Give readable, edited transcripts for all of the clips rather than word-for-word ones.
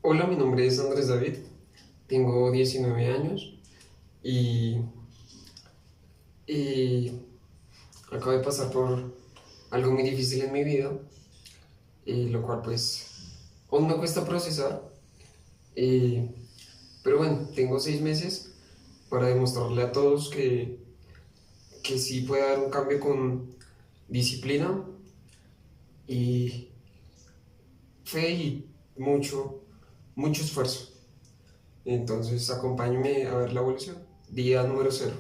Hola, mi nombre es Andrés David, tengo 19 años y, y acabo de pasar por algo muy difícil en mi vida, lo cual pues aún me cuesta procesar, eh, pero bueno, tengo 6 meses para demostrarle a todos que sí puede haber un cambio con disciplina y fe y mucho esfuerzo. Entonces acompáñeme a ver la evolución. Día número cero.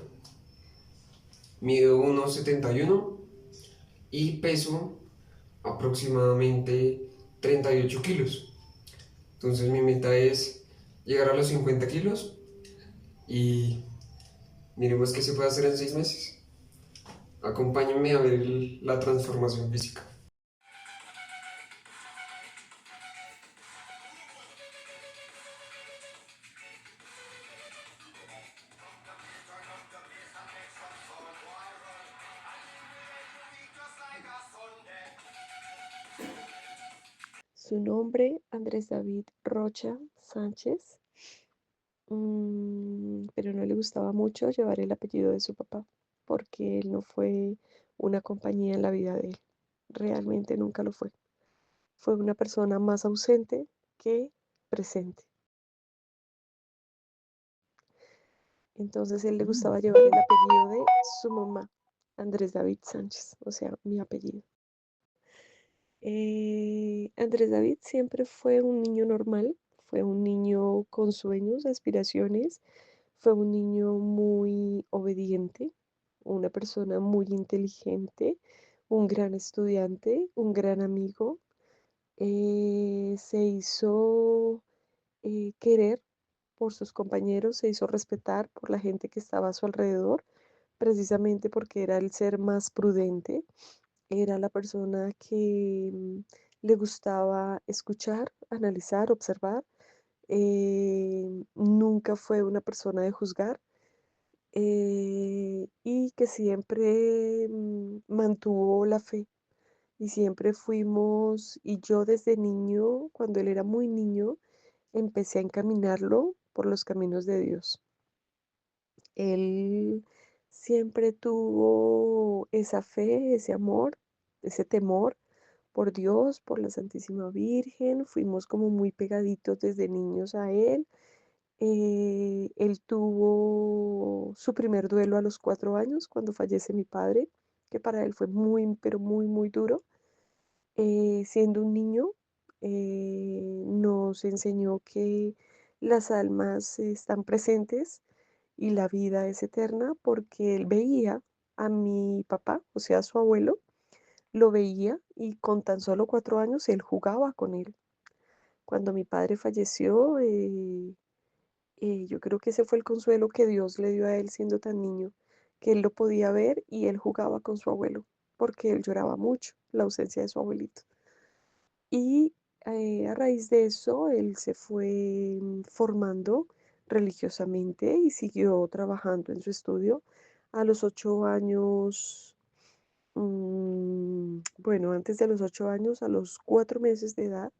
Mido 1,71 y peso aproximadamente 38 kilos. Entonces mi meta es llegar a los 50 kilos y miremos qué se puede hacer en 6 meses. Acompáñenme a ver la transformación física. Su nombre, Andrés David Rocha Sánchez, pero no le gustaba mucho llevar el apellido de su papá, porque él no fue una compañía en la vida de él. Realmente nunca lo fue. Fue una persona más ausente que presente. Entonces él le gustaba llevar el apellido de su mamá, Andrés David Sánchez, o sea, mi apellido. Andrés David siempre fue un niño normal, fue un niño con sueños, aspiraciones, fue un niño muy obediente, una persona muy inteligente, un gran estudiante, un gran amigo. Se hizo querer por sus compañeros, se hizo respetar por la gente que estaba a su alrededor, precisamente porque era el ser más prudente, era la persona que le gustaba escuchar, analizar, observar. Nunca fue una persona de juzgar, y que siempre mantuvo la fe. Y siempre fuimos, y yo desde niño, cuando él era muy niño, empecé a encaminarlo por los caminos de Dios. Él siempre tuvo esa fe, ese amor, ese temor por Dios, por la Santísima Virgen. Fuimos como muy pegaditos desde niños a él. Él tuvo su primer duelo a los 4 años cuando fallece mi padre, que para él fue muy, pero muy, muy duro. Siendo un niño, nos enseñó que las almas están presentes y la vida es eterna porque él veía a mi papá, o sea, a su abuelo, lo veía y con tan solo 4 años él jugaba con él. Cuando mi padre falleció, yo creo que ese fue el consuelo que Dios le dio a él siendo tan niño, que él lo podía ver y él jugaba con su abuelo, porque él lloraba mucho la ausencia de su abuelito. Y a raíz de eso, él se fue formando religiosamente y siguió trabajando en su estudio. A los 8 años, bueno, antes de los 8 años, a los 4 meses de edad,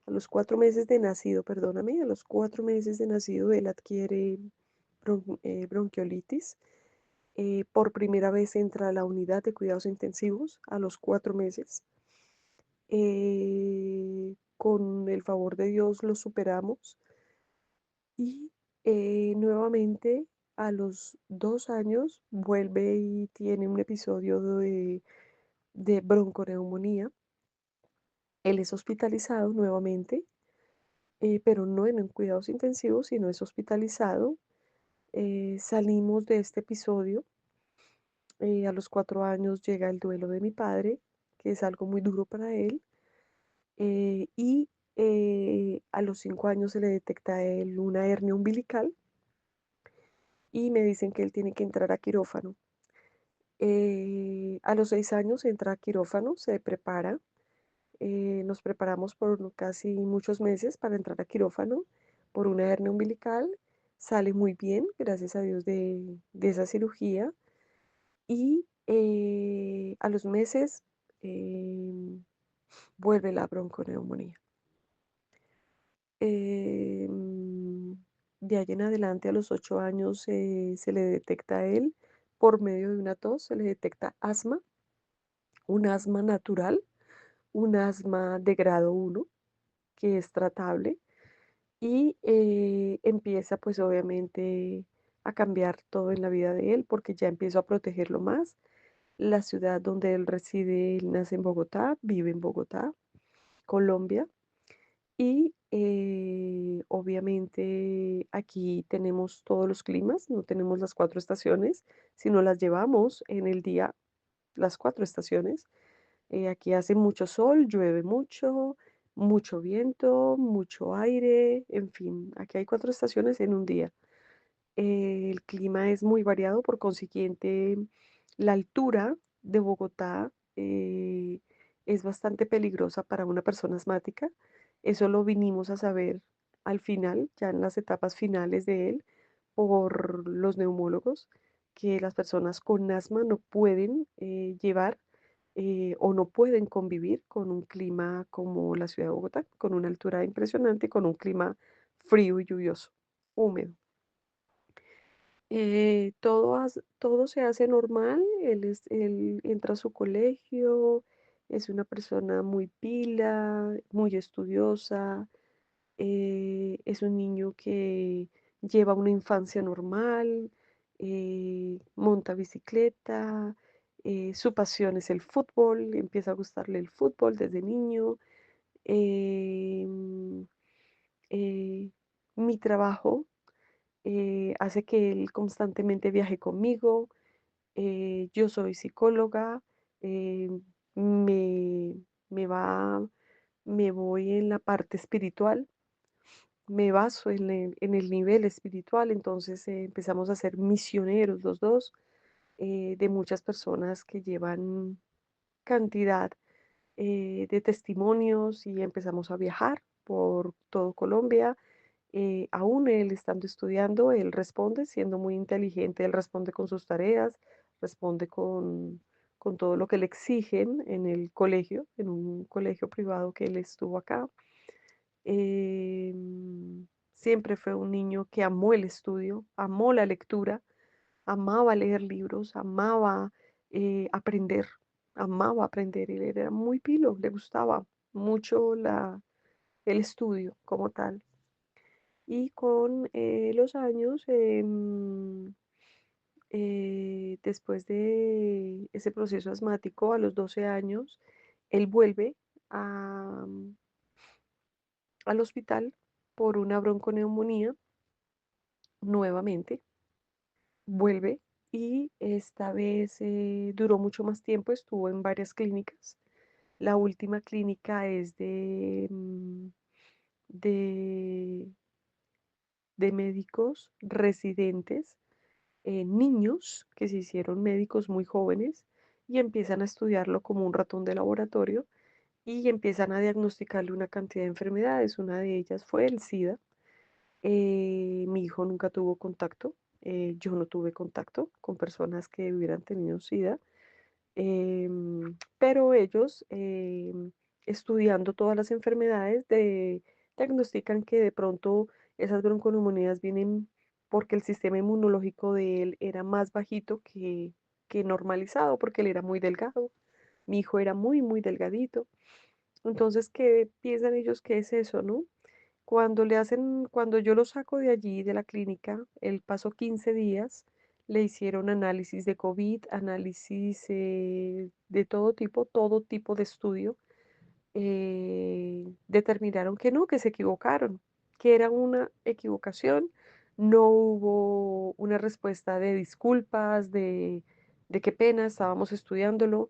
a los 4 meses de nacido, perdóname, a los 4 meses de nacido, él adquiere bronquiolitis. Por primera vez entra a la unidad de cuidados intensivos a los 4 meses. Con el favor de Dios lo superamos y nuevamente a los 2 años vuelve y tiene un episodio de bronconeumonía. Él es hospitalizado nuevamente, pero no en cuidados intensivos, sino es hospitalizado. Salimos de este episodio. A los 4 años llega el duelo de mi padre, que es algo muy duro para él. Y a los 5 años se le detecta a él una hernia umbilical y me dicen que él tiene que entrar a quirófano. A los 6 años entra a quirófano, se prepara. Nos preparamos por casi muchos meses para entrar a quirófano por una hernia umbilical. Sale muy bien, gracias a Dios, de esa cirugía. Y a los meses vuelve la bronconeumonía. De ahí en adelante, a los 8 años, se le detecta a él, por medio de una tos, se le detecta asma, un asma natural, un asma de grado 1, que es tratable, y empieza pues obviamente a cambiar todo en la vida de él, porque ya empiezo a protegerlo más. La ciudad donde él reside, él nace en Bogotá, vive en Bogotá, Colombia. Y obviamente aquí tenemos todos los climas, no tenemos las 4 estaciones, sino las llevamos en el día, las 4 estaciones. Aquí hace mucho sol, llueve mucho, mucho viento, mucho aire, en fin, aquí hay 4 estaciones en un día. El clima es muy variado, por consiguiente, la altura de Bogotá es bastante peligrosa para una persona asmática. Eso lo vinimos a saber al final, ya en las etapas finales de él, por los neumólogos, que las personas con asma no pueden llevar o no pueden convivir con un clima como la ciudad de Bogotá, con una altura impresionante, con un clima frío y lluvioso, húmedo. Todo se hace normal, él entra a su colegio, es una persona muy pila, muy estudiosa, es un niño que lleva una infancia normal, monta bicicleta, su pasión es el fútbol, empieza a gustarle el fútbol desde niño. em, eh, Mi trabajo hace que él constantemente viaje conmigo. Yo soy psicóloga, eh, me, me va, me voy en la parte espiritual, me baso en el nivel espiritual, entonces empezamos a ser misioneros los dos de muchas personas que llevan cantidad de testimonios y empezamos a viajar por todo Colombia. Aún él estando estudiando, él responde, siendo muy inteligente, él responde con sus tareas, responde con todo lo que le exigen en el colegio, en un colegio privado que él estuvo acá. Siempre fue un niño que amó el estudio, amó la lectura, amaba leer libros, aprender, amaba aprender. Él era muy pilo, le gustaba mucho el estudio como tal. Y con los años, después de ese proceso asmático, a los 12 años, él vuelve a, al hospital por una bronconeumonía nuevamente, vuelve y esta vez duró mucho más tiempo, estuvo en varias clínicas. La última clínica es de, de médicos residentes, niños que se hicieron médicos muy jóvenes y empiezan a estudiarlo como un ratón de laboratorio y empiezan a diagnosticarle una cantidad de enfermedades. Una de ellas fue el SIDA. Mi hijo nunca tuvo contacto, yo no tuve contacto con personas que hubieran tenido SIDA, pero ellos, estudiando todas las enfermedades, diagnostican que de pronto esas bronconeumonías vienen porque el sistema inmunológico de él era más bajito que normalizado, porque él era muy delgado. Mi hijo era muy, muy delgadito. Entonces, ¿qué piensan ellos que es eso, no? Cuando yo lo saco de allí, de la clínica, él pasó 15 días, le hicieron análisis de COVID, análisis de todo tipo de estudio. Determinaron que no, que se equivocaron, que era una equivocación. No hubo una respuesta de disculpas, de qué pena, estábamos estudiándolo.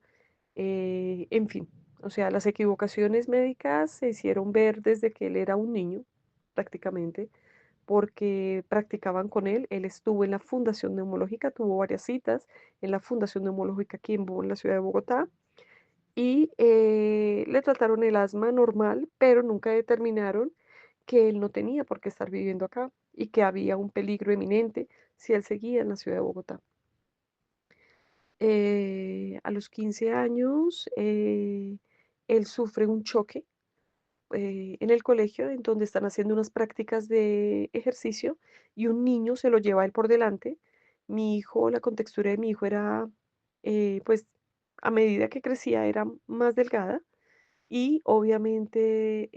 En fin, o sea, las equivocaciones médicas se hicieron ver desde que él era un niño, prácticamente, porque practicaban con él. Él estuvo en la Fundación Neumológica, tuvo varias citas en la Fundación Neumológica aquí en la ciudad de Bogotá y le trataron el asma normal, pero nunca determinaron que él no tenía por qué estar viviendo acá y que había un peligro eminente si él seguía en la ciudad de Bogotá. A los 15 años, él sufre un choque en el colegio en donde están haciendo unas prácticas de ejercicio y un niño se lo lleva a él por delante. Mi hijo, la contextura de mi hijo era, pues, a medida que crecía era más delgada y obviamente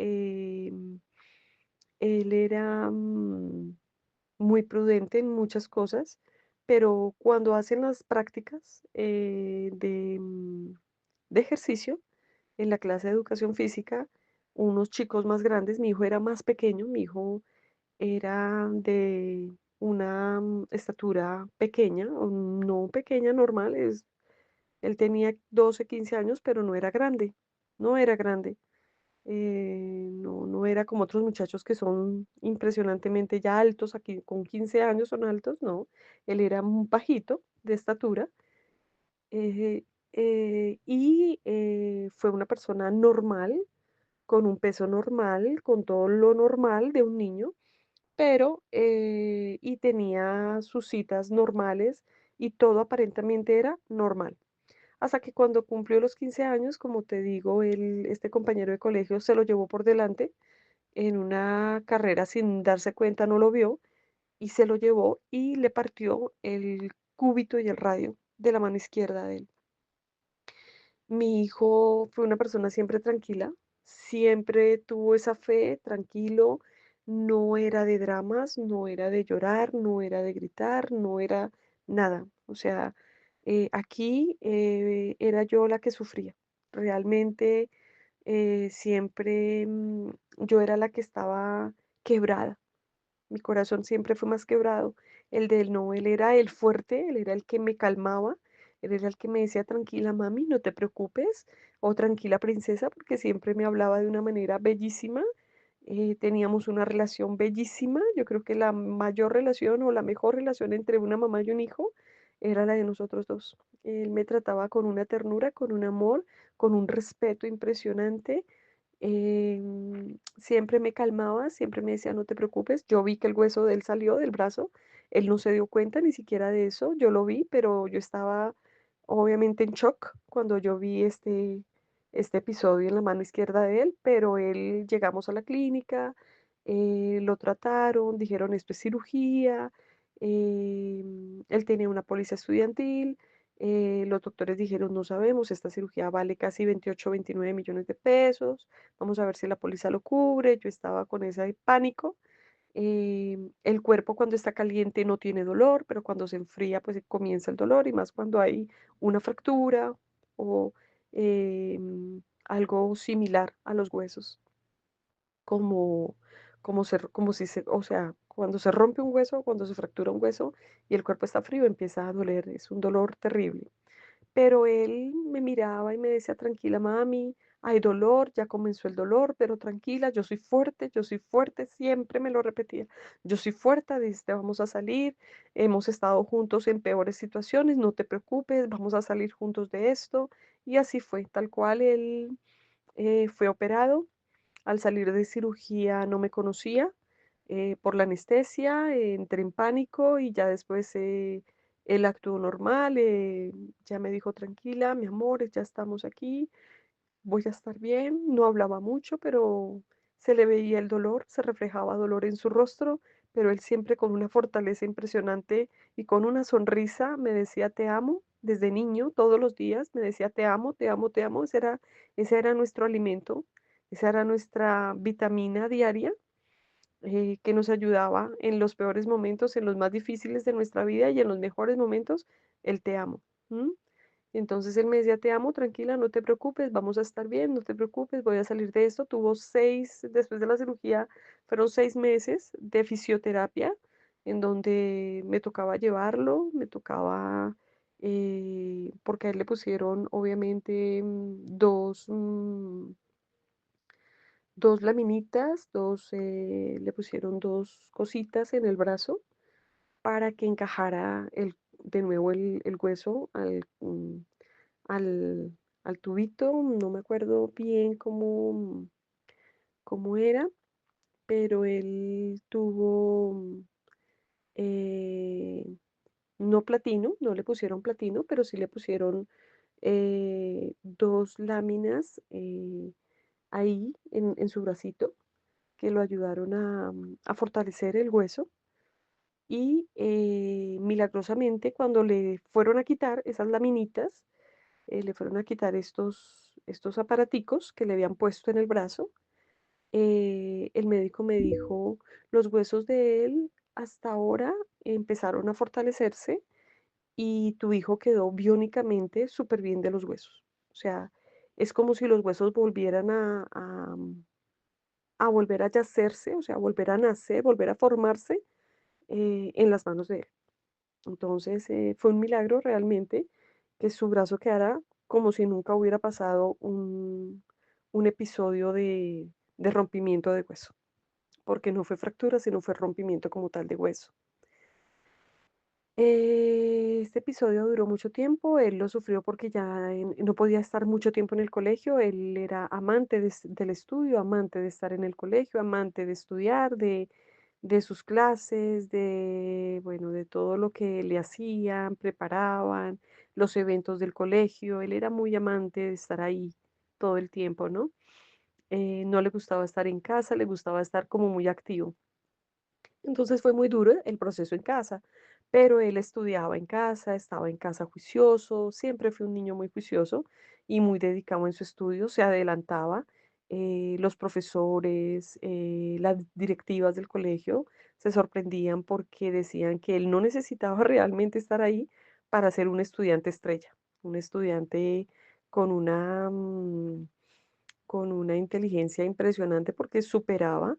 él era muy prudente en muchas cosas, pero cuando hacen las prácticas de ejercicio, en la clase de educación física, unos chicos más grandes, mi hijo era más pequeño, mi hijo era de una estatura pequeña, o no pequeña, normal, él tenía 12, 15 años, pero no era grande, no era grande. No, no era como otros muchachos que son impresionantemente ya altos, aquí con 15 años son altos, no, él era un bajito de estatura eh, fue una persona normal, con un peso normal, con todo lo normal de un niño, pero y tenía sus citas normales y todo aparentemente era normal. Hasta que cuando cumplió los 15 años, como te digo, este compañero de colegio se lo llevó por delante en una carrera sin darse cuenta, no lo vio y se lo llevó y le partió el cúbito y el radio de la mano izquierda de él. Mi hijo fue una persona siempre tranquila, siempre tuvo esa fe, tranquilo, no era de dramas, no era de llorar, no era de gritar, no era nada. O sea, aquí era yo la que sufría. Realmente siempre yo era la que estaba quebrada. Mi corazón siempre fue más quebrado. El de él no, él era el fuerte, él era el que me calmaba, él era el que me decía, tranquila mami, no te preocupes, o tranquila princesa, porque siempre me hablaba de una manera bellísima. Teníamos una relación bellísima. Yo creo que la mayor relación o la mejor relación entre una mamá y un hijo era la de nosotros dos. Él me trataba con una ternura, con un amor, con un respeto impresionante. Siempre me calmaba, siempre me decía, no te preocupes. Yo vi que el hueso de él salió del brazo, él no se dio cuenta ni siquiera de eso, yo lo vi, pero yo estaba obviamente en shock cuando yo vi este episodio en la mano izquierda de él, pero él llegamos a la clínica, lo trataron, dijeron esto es cirugía, él tenía una póliza estudiantil, los doctores dijeron no sabemos, esta cirugía vale casi 28 o 29 millones de pesos, vamos a ver si la póliza lo cubre, yo estaba con ese pánico. El cuerpo cuando está caliente no tiene dolor, pero cuando se enfría pues comienza el dolor y más cuando hay una fractura o algo similar a los huesos, como, como si se, o sea, cuando se rompe un hueso, cuando se fractura un hueso y el cuerpo está frío, empieza a doler, es un dolor terrible. Pero él me miraba y me decía, tranquila, mami, hay dolor, ya comenzó el dolor, pero tranquila, yo soy fuerte, siempre me lo repetía. Yo soy fuerte, dice, vamos a salir, hemos estado juntos en peores situaciones, no te preocupes, vamos a salir juntos de esto. Y así fue, tal cual él fue operado. Al salir de cirugía no me conocía por la anestesia, entré en pánico y ya después él actuó normal, ya me dijo tranquila, mi amor, ya estamos aquí, voy a estar bien. No hablaba mucho, pero se le veía el dolor, se reflejaba dolor en su rostro, pero él siempre con una fortaleza impresionante y con una sonrisa me decía te amo. Desde niño, todos los días me decía te amo, te amo, te amo. Ese era nuestro alimento, esa era nuestra vitamina diaria que nos ayudaba en los peores momentos, en los más difíciles de nuestra vida y en los mejores momentos, el te amo. ¿M? Entonces él me decía, te amo, tranquila, no te preocupes, vamos a estar bien, no te preocupes, voy a salir de esto. Tuvo 6, después de la cirugía, fueron 6 meses de fisioterapia, en donde me tocaba llevarlo, me tocaba, porque a él le pusieron obviamente dos laminitas, le pusieron dos cositas en el brazo para que encajara de nuevo el hueso al, al tubito. No me acuerdo bien cómo era, pero él tuvo eh, no platino, no le pusieron platino, pero sí le pusieron dos láminas ahí en su bracito que lo ayudaron a fortalecer el hueso y milagrosamente cuando le fueron a quitar esas laminitas, le fueron a quitar estos aparaticos que le habían puesto en el brazo, el médico me dijo, los huesos de él hasta ahora empezaron a fortalecerse y tu hijo quedó biónicamente súper bien de los huesos. O sea, es como si los huesos volvieran a volver a yacerse, o sea, volver a nacer, volver a formarse en las manos de él. Entonces, fue un milagro realmente que su brazo quedara como si nunca hubiera pasado un episodio de rompimiento de hueso, porque no fue fractura, sino fue rompimiento como tal de hueso. Este episodio duró mucho tiempo, él lo sufrió porque ya no podía estar mucho tiempo en el colegio, él era amante del estudio, amante de estar en el colegio, amante de estudiar, de sus clases, bueno, de todo lo que le hacían, preparaban, los eventos del colegio, él era muy amante de estar ahí todo el tiempo, ¿no? No le gustaba estar en casa, le gustaba estar como muy activo. Entonces fue muy duro el proceso en casa, pero él estudiaba en casa, estaba en casa juicioso, siempre fue un niño muy juicioso y muy dedicado en su estudio, se adelantaba. Los profesores, las directivas del colegio se sorprendían porque decían que él no necesitaba realmente estar ahí para ser un estudiante estrella, un estudiante con con una inteligencia impresionante porque superaba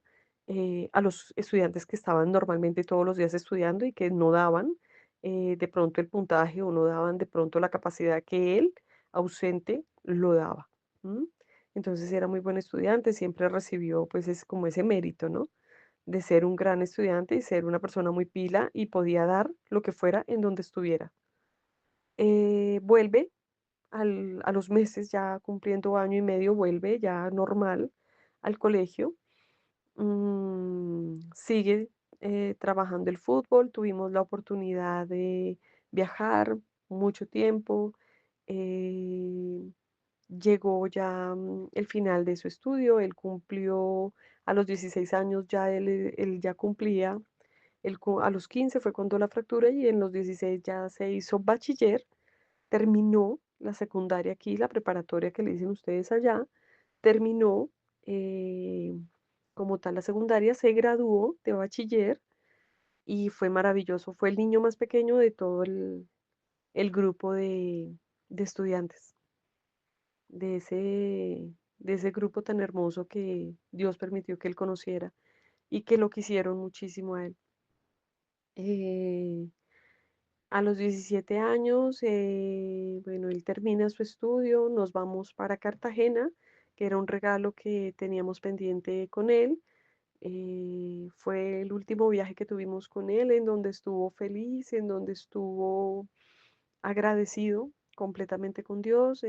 a los estudiantes que estaban normalmente todos los días estudiando y que no daban de pronto el puntaje o no daban de pronto la capacidad que él, ausente, lo daba. ¿M? Entonces era muy buen estudiante, siempre recibió pues es como ese mérito, ¿no? De ser un gran estudiante y ser una persona muy pila y podía dar lo que fuera en donde estuviera. Vuelve a los meses, ya cumpliendo año y medio, vuelve ya normal al colegio. Sigue trabajando el fútbol, tuvimos la oportunidad de viajar mucho tiempo. eh, Llegó ya el final de su estudio, él cumplió a los 16 años, ya él ya cumplía, a los 15 fue cuando la fractura y en los 16 ya se hizo bachiller, terminó la secundaria aquí, la preparatoria que le dicen ustedes allá, terminó eh, como tal la secundaria, se graduó de bachiller y fue maravilloso. Fue el niño más pequeño de todo el grupo de estudiantes, de de ese grupo tan hermoso que Dios permitió que él conociera y que lo quisieron muchísimo a él. Eh, A los 17 años, bueno, él termina su estudio, nos vamos para Cartagena, que era un regalo que teníamos pendiente con él. Fue el último viaje que tuvimos con él, en donde estuvo feliz, en donde estuvo agradecido completamente con Dios.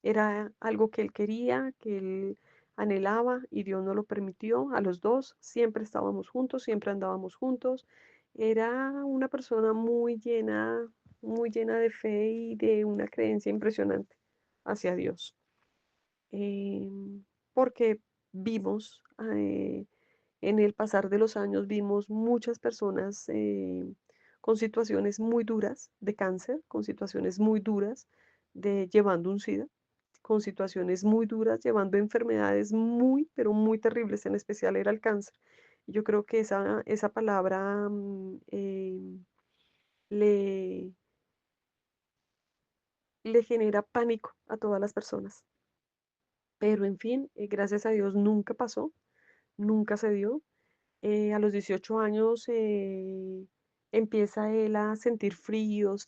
Era algo que él quería, que él anhelaba y Dios no lo permitió. A los dos siempre estábamos juntos, siempre andábamos juntos. Era una persona muy llena de fe y de una creencia impresionante hacia Dios. Porque vimos en el pasar de los años, vimos muchas personas con situaciones muy duras de cáncer, con situaciones muy duras de llevando un SIDA, con situaciones muy duras llevando enfermedades muy, pero muy terribles, en especial era el cáncer. Yo creo que esa palabra le, le genera pánico a todas las personas. Pero en fin, gracias a Dios nunca pasó, nunca se dio. A los 18 años empieza él a sentir fríos,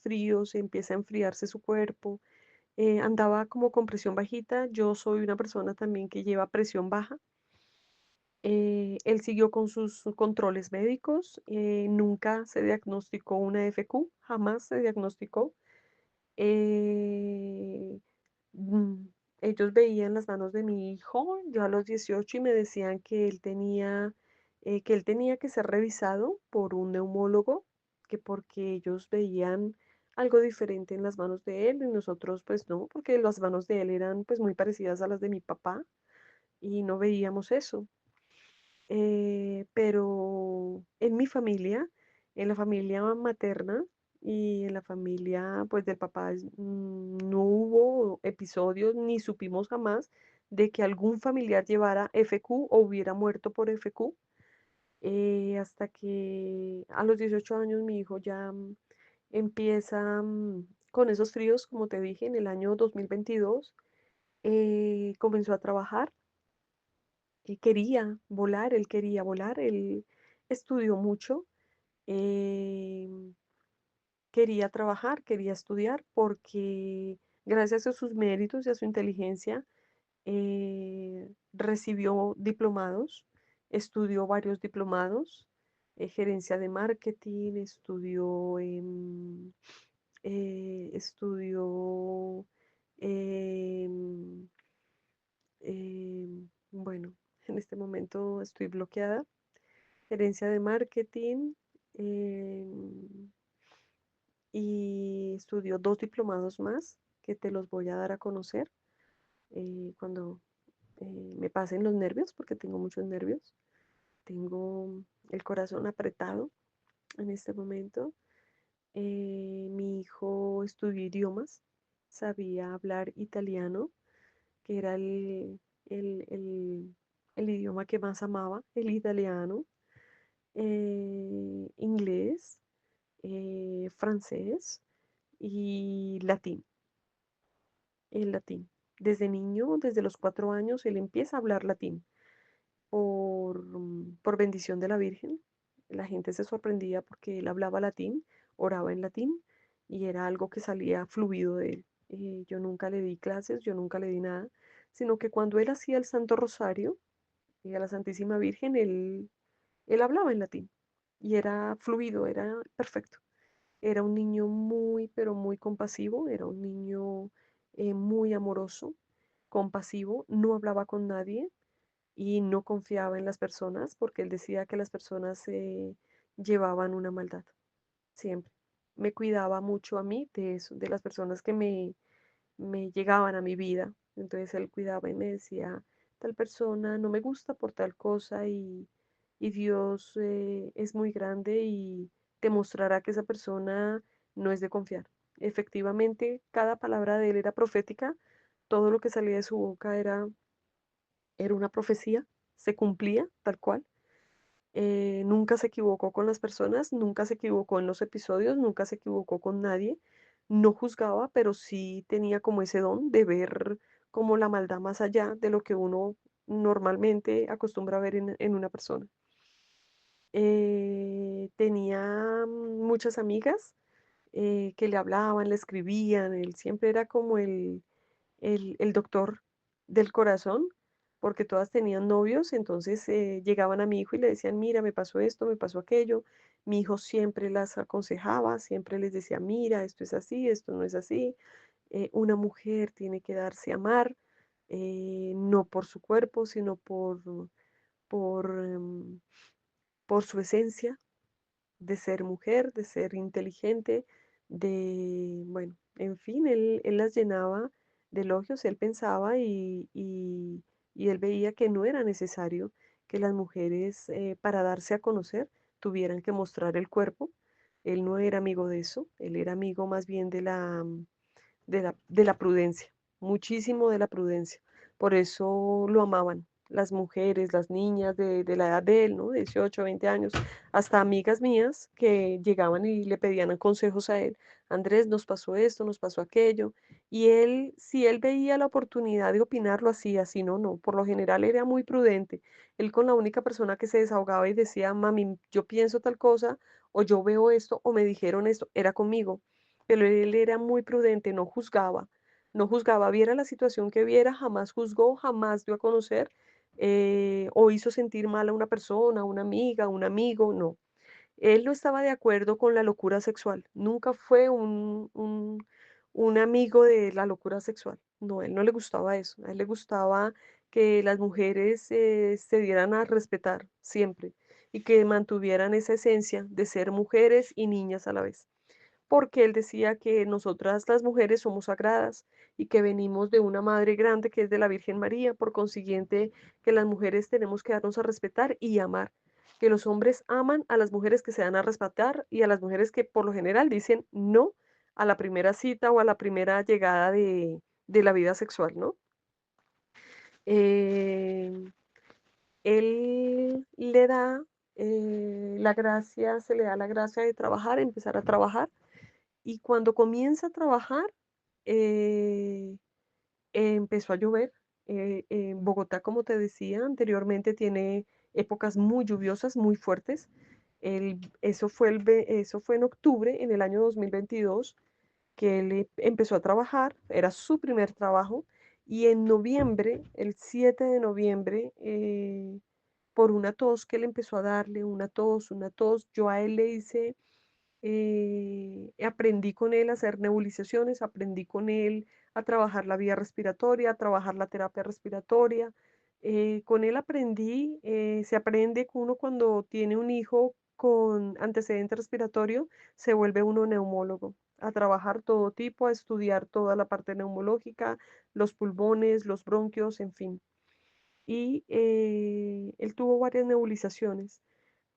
empieza a enfriarse su cuerpo. Andaba como con presión bajita. Yo soy una persona también que lleva presión baja. Él siguió con sus controles médicos. Nunca se diagnosticó una FQ, jamás se diagnosticó. Eh, mm, Ellos veían las manos de mi hijo, yo a los 18 y me decían que él tenía que ser revisado por un neumólogo, que porque ellos veían algo diferente en las manos de él y nosotros pues no, porque las manos de él eran pues muy parecidas a las de mi papá. y no veíamos eso. Pero en la familia materna y en la familia pues del papá no hubo episodios ni supimos jamás de que algún familiar llevara FQ o hubiera muerto por FQ, hasta que a los 18 años mi hijo ya empieza con esos fríos, como te dije, en el año 2022, comenzó a trabajar y él quería volar, él estudió mucho, em, quería trabajar, quería estudiar, porque gracias a sus méritos y a su inteligencia recibió diplomados, estudió varios diplomados, gerencia de marketing, estudió em, bueno, en este momento estoy bloqueada. Gerencia de marketing, em, y estudió dos diplomados más que te los voy a dar a conocer cuando me pasen los nervios, porque tengo muchos nervios. Tengo el corazón apretado en este momento. Mi hijo estudió idiomas, sabía hablar italiano, que era el, el- el idioma que más amaba, el italiano, inglés, francés y latín, el latín. Desde niño, desde los 4 años, él empieza a hablar latín por bendición de la Virgen. La gente se sorprendía porque él hablaba latín, oraba en latín y era algo que salía fluido de él. Yo nunca le di clases, yo nunca le di nada, sino que cuando él hacía el Santo Rosario y a la Santísima Virgen, él hablaba en latín y era fluido, era perfecto. Era un niño muy, pero muy compasivo, era un niño muy amoroso, compasivo, no hablaba con nadie y no confiaba en las personas porque él decía que las personas llevaban una maldad, siempre. Me cuidaba mucho a mí de eso, de las personas que me llegaban a mi vida. Entonces él cuidaba y me decía, tal persona no me gusta por tal cosa y Dios es muy grande y te mostrará que esa persona no es de confiar. Efectivamente, cada palabra de él era profética, todo lo que salía de su boca era una profecía, se cumplía tal cual. Nunca se equivocó con las personas, nunca se equivocó en los episodios, nunca se equivocó con nadie, no juzgaba, pero sí tenía como ese don de ver como la maldad más allá de lo que uno normalmente acostumbra a ver en una persona. Tenía muchas amigas que le hablaban, le escribían, él siempre era como el doctor del corazón, porque todas tenían novios, entonces llegaban a mi hijo y le decían, mira, me pasó esto, me pasó aquello. Mi hijo siempre las aconsejaba, siempre les decía, mira, esto es así, esto no es así. Una mujer tiene que darse a amar, no por su cuerpo, sino por, por su esencia, de ser mujer, de ser inteligente, bueno, en fin, él las llenaba de elogios, él pensaba y él veía que no era necesario que las mujeres, para darse a conocer, tuvieran que mostrar el cuerpo. Él no era amigo de eso, él era amigo más bien de la prudencia, muchísimo de la prudencia. Por eso lo amaban las mujeres, las niñas de la edad de él, ¿no? 18, 20 años, hasta amigas mías que llegaban y le pedían consejos a él. Andrés, nos pasó esto, nos pasó aquello. Y él, si él veía la oportunidad de opinar, lo hacía, si no, no. Por lo general era muy prudente. Él con la única persona que se desahogaba y decía, mami, yo pienso tal cosa, o yo veo esto, o me dijeron esto, era conmigo, pero él era muy prudente, no juzgaba, no juzgaba, viera la situación que viera, jamás juzgó, jamás dio a conocer o hizo sentir mal a una persona, a una amiga, a un amigo, no. Él no estaba de acuerdo con la locura sexual, nunca fue un amigo de la locura sexual, no, a él no le gustaba eso, a él le gustaba que las mujeres se dieran a respetar siempre y que mantuvieran esa esencia de ser mujeres y niñas a la vez porque él decía que nosotras las mujeres somos sagradas y que venimos de una madre grande que es de la Virgen María, por consiguiente que las mujeres tenemos que darnos a respetar y amar, que los hombres aman a las mujeres que se dan a respetar y a las mujeres que por lo general dicen no a la primera cita o a la primera llegada de la vida sexual, ¿no? Eh, él le da la gracia, se le da la gracia de trabajar, empezar a trabajar, y cuando comienza a trabajar, eh, empezó a llover. En Bogotá, como te decía anteriormente, tiene épocas muy lluviosas, muy fuertes. Eso fue en octubre, en el año 2022, que él empezó a trabajar, era su primer trabajo, y en noviembre, el 7 de noviembre, por una tos que él empezó a darle, una tos, yo a él le hice aprendí con él a hacer nebulizaciones, aprendí con él a trabajar la vía respiratoria, a trabajar la terapia respiratoria. Con él aprendí, se aprende que uno cuando tiene un hijo con antecedente respiratorio, se vuelve uno neumólogo, a trabajar todo tipo, a estudiar toda la parte neumológica, los pulmones, los bronquios, en fin. Y él tuvo varias nebulizaciones,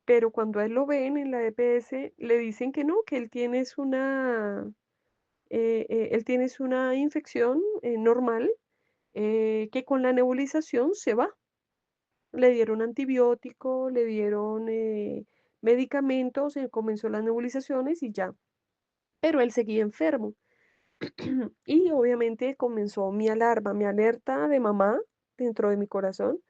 pero cuando a él lo ven en la EPS, le dicen que no, que él tiene es una infección normal, que con la nebulización se va. Le dieron antibiótico, le dieron medicamentos, comenzó las nebulizaciones y ya. Pero él seguía enfermo. Y obviamente comenzó mi alarma, mi alerta de mamá dentro de mi corazón,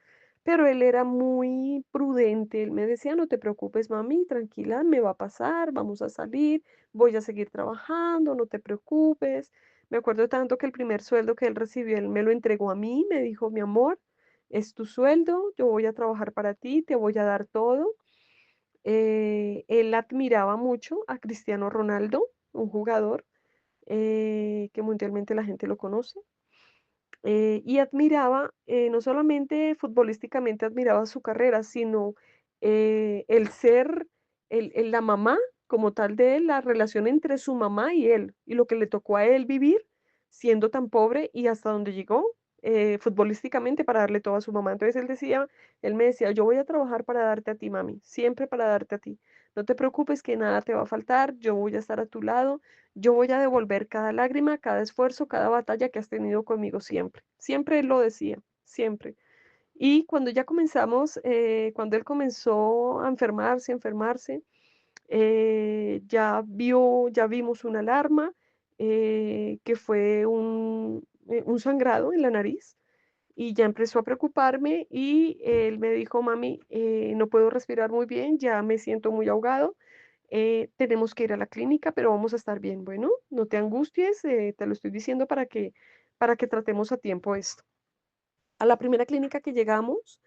pero él era muy prudente. Él me decía, no te preocupes, mami, tranquila, me va a pasar, vamos a salir, voy a seguir trabajando, no te preocupes. Me acuerdo tanto que el primer sueldo que él recibió, él me lo entregó a mí, me dijo, mi amor, es tu sueldo, yo voy a trabajar para ti, te voy a dar todo. Él admiraba mucho a Cristiano Ronaldo, un jugador que mundialmente la gente lo conoce, y admiraba, no solamente futbolísticamente admiraba su carrera, sino el ser, la mamá como tal de él, la relación entre su mamá y él, y lo que le tocó a él vivir siendo tan pobre y hasta donde llegó futbolísticamente para darle todo a su mamá. Entonces él decía, él me decía, yo voy a trabajar para darte a ti, mami, siempre para darte a ti. No te preocupes que nada te va a faltar, yo voy a estar a tu lado, yo voy a devolver cada lágrima, cada esfuerzo, cada batalla que has tenido conmigo siempre. Siempre él lo decía, siempre. Y cuando ya comenzamos, cuando él comenzó a enfermarse, ya vimos una alarma, que fue un sangrado en la nariz, y ya empezó a preocuparme y él me dijo, mami, no puedo respirar muy bien, ya me siento muy ahogado, tenemos que ir a la clínica, pero vamos a estar bien. Bueno, no te angusties, te lo estoy diciendo para que tratemos a tiempo esto. A la primera clínica que llegamos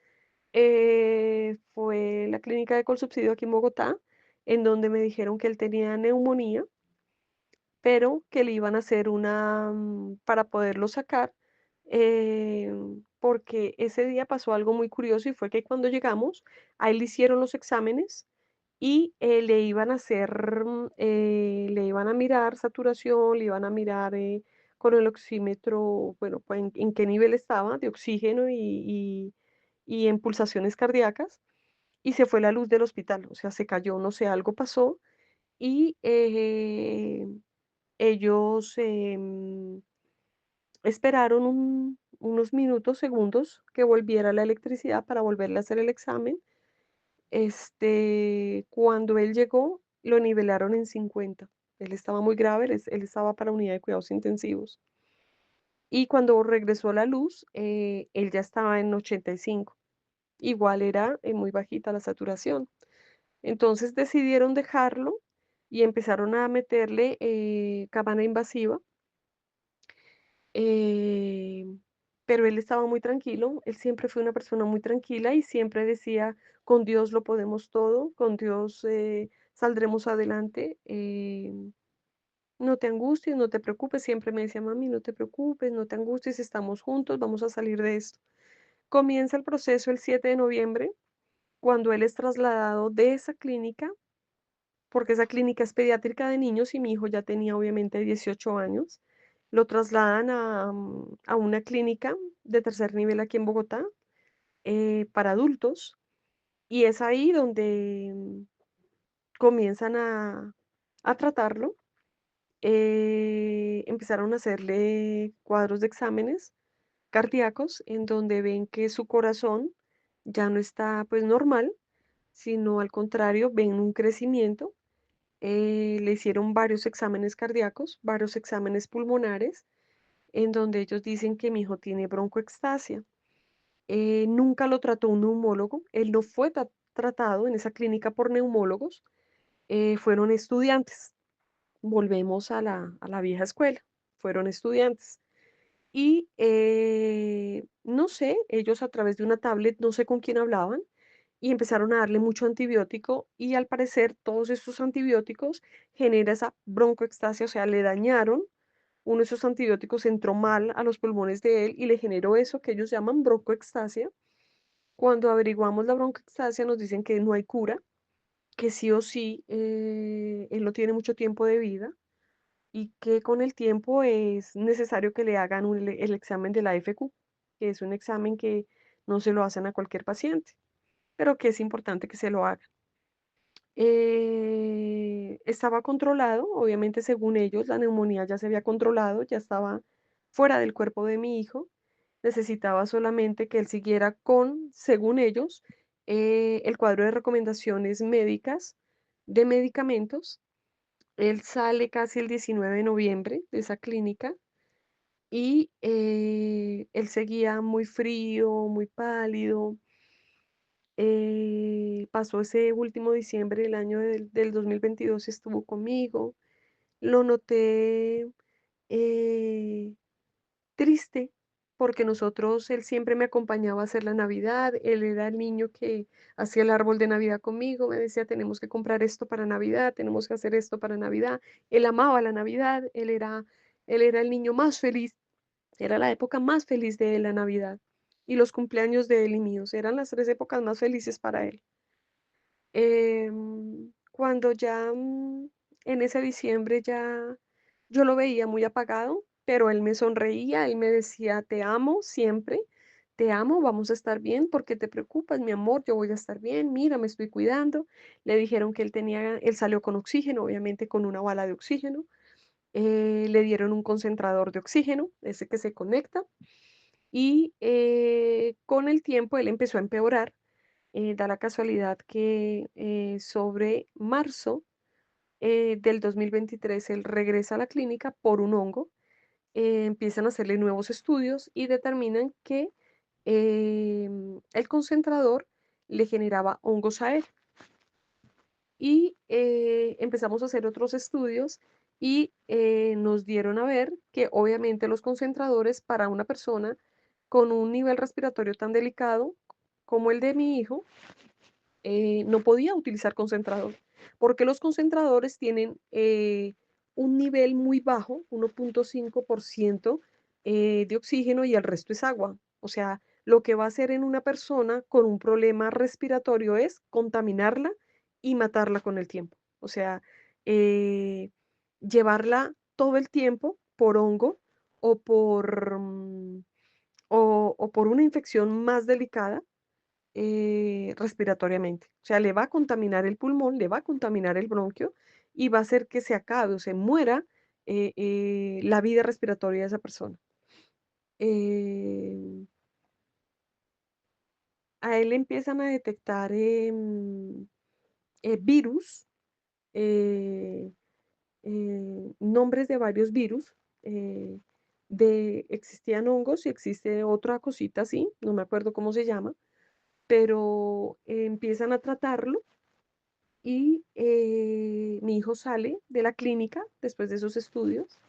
fue la clínica de Colsubsidio aquí en Bogotá, en donde me dijeron que él tenía neumonía, pero que le iban a hacer para poderlo sacar, porque ese día pasó algo muy curioso y fue que cuando llegamos, a él le hicieron los exámenes y le iban a hacer, le iban a mirar saturación, le iban a mirar con el oxímetro, bueno, pues en qué nivel estaba de oxígeno y en pulsaciones cardíacas, y se fue la luz del hospital, o sea, se cayó, no sé, algo pasó y ellos esperaron unos minutos, segundos, que volviera la electricidad para volverle a hacer el examen. Cuando él llegó, lo nivelaron en 50. Él estaba muy grave, él estaba para unidad de cuidados intensivos. Y cuando regresó la luz, él ya estaba en 85. Igual era muy bajita la saturación. Entonces decidieron dejarlo y empezaron a meterle cámara invasiva, eh, pero él estaba muy tranquilo, él siempre fue una persona muy tranquila y siempre decía, con Dios lo podemos todo, con Dios saldremos adelante, no te angusties, no te preocupes, siempre me decía, mami, no te preocupes, no te angusties, estamos juntos, vamos a salir de esto. Comienza el proceso el 7 de noviembre, cuando él es trasladado de esa clínica, porque esa clínica es pediátrica de niños y mi hijo ya tenía obviamente 18 años. Lo trasladan a una clínica de tercer nivel aquí en Bogotá, para adultos, y es ahí donde comienzan a tratarlo. Empezaron a hacerle cuadros de exámenes cardíacos en donde ven que su corazón ya no está pues normal, sino al contrario, ven un crecimiento. Le hicieron varios exámenes cardíacos, varios exámenes pulmonares, en donde ellos dicen que mi hijo tiene broncoextasia. Nunca lo trató un neumólogo, él no fue tratado en esa clínica por neumólogos, fueron estudiantes. Volvemos a la vieja escuela, fueron estudiantes. Y no sé, ellos a través de una tablet, no sé con quién hablaban, y empezaron a darle mucho antibiótico y al parecer todos estos antibióticos genera esa broncoextasia, o sea, le dañaron, uno de esos antibióticos entró mal a los pulmones de él y le generó eso que ellos llaman broncoextasia. Cuando averiguamos la broncoextasia nos dicen que no hay cura, que sí o sí él no tiene mucho tiempo de vida y que con el tiempo es necesario que le hagan el examen de la AFQ, que es un examen que no se lo hacen a cualquier paciente, pero que es importante que se lo hagan. Estaba controlado, obviamente según ellos, la neumonía ya se había controlado, ya estaba fuera del cuerpo de mi hijo. Necesitaba solamente que él siguiera con, según ellos, el cuadro de recomendaciones médicas de medicamentos. Él sale casi el 19 de noviembre de esa clínica y él seguía muy frío, muy pálido. Pasó ese último diciembre del año del 2022, estuvo conmigo. Lo noté eh, triste porque nosotros, él siempre me acompañaba a hacer la Navidad, él era el niño que hacía el árbol de Navidad conmigo, me decía, tenemos que comprar esto para Navidad, tenemos que hacer esto para Navidad. Él amaba la Navidad, él era el niño más feliz, era la época más feliz de él, la Navidad. Y los cumpleaños de él y míos eran las tres épocas más felices para él. Cuando ya en ese diciembre ya yo lo veía muy apagado, pero él me sonreía, él me decía, te amo siempre, te amo, vamos a estar bien, ¿por qué te preocupas, mi amor? Yo voy a estar bien, mira, me estoy cuidando. Le dijeron que él salió con oxígeno, obviamente con una bala de oxígeno. Le dieron un concentrador de oxígeno, ese que se conecta, y con el tiempo él empezó a empeorar. Da la casualidad que sobre marzo del 2023 él regresa a la clínica por un hongo, empiezan a hacerle nuevos estudios y determinan que el concentrador le generaba hongos a él. Y empezamos a hacer otros estudios y nos dieron a ver que obviamente los concentradores para una persona con un nivel respiratorio tan delicado como el de mi hijo, no podía utilizar concentrador, porque los concentradores tienen un nivel muy bajo, 1,5% de oxígeno y el resto es agua. O sea, lo que va a hacer en una persona con un problema respiratorio es contaminarla y matarla con el tiempo. O sea, eh, llevarla todo el tiempo por hongo o o por una infección más delicada respiratoriamente. O sea, le va a contaminar el pulmón, le va a contaminar el bronquio y va a hacer que se acabe o se muera la vida respiratoria de esa persona. Eh, a él le empiezan a detectar virus, eh, nombres de varios virus. Existían hongos y existe otra cosita así, no me acuerdo cómo se llama, pero empiezan a tratarlo y mi hijo sale de la clínica después de esos estudios.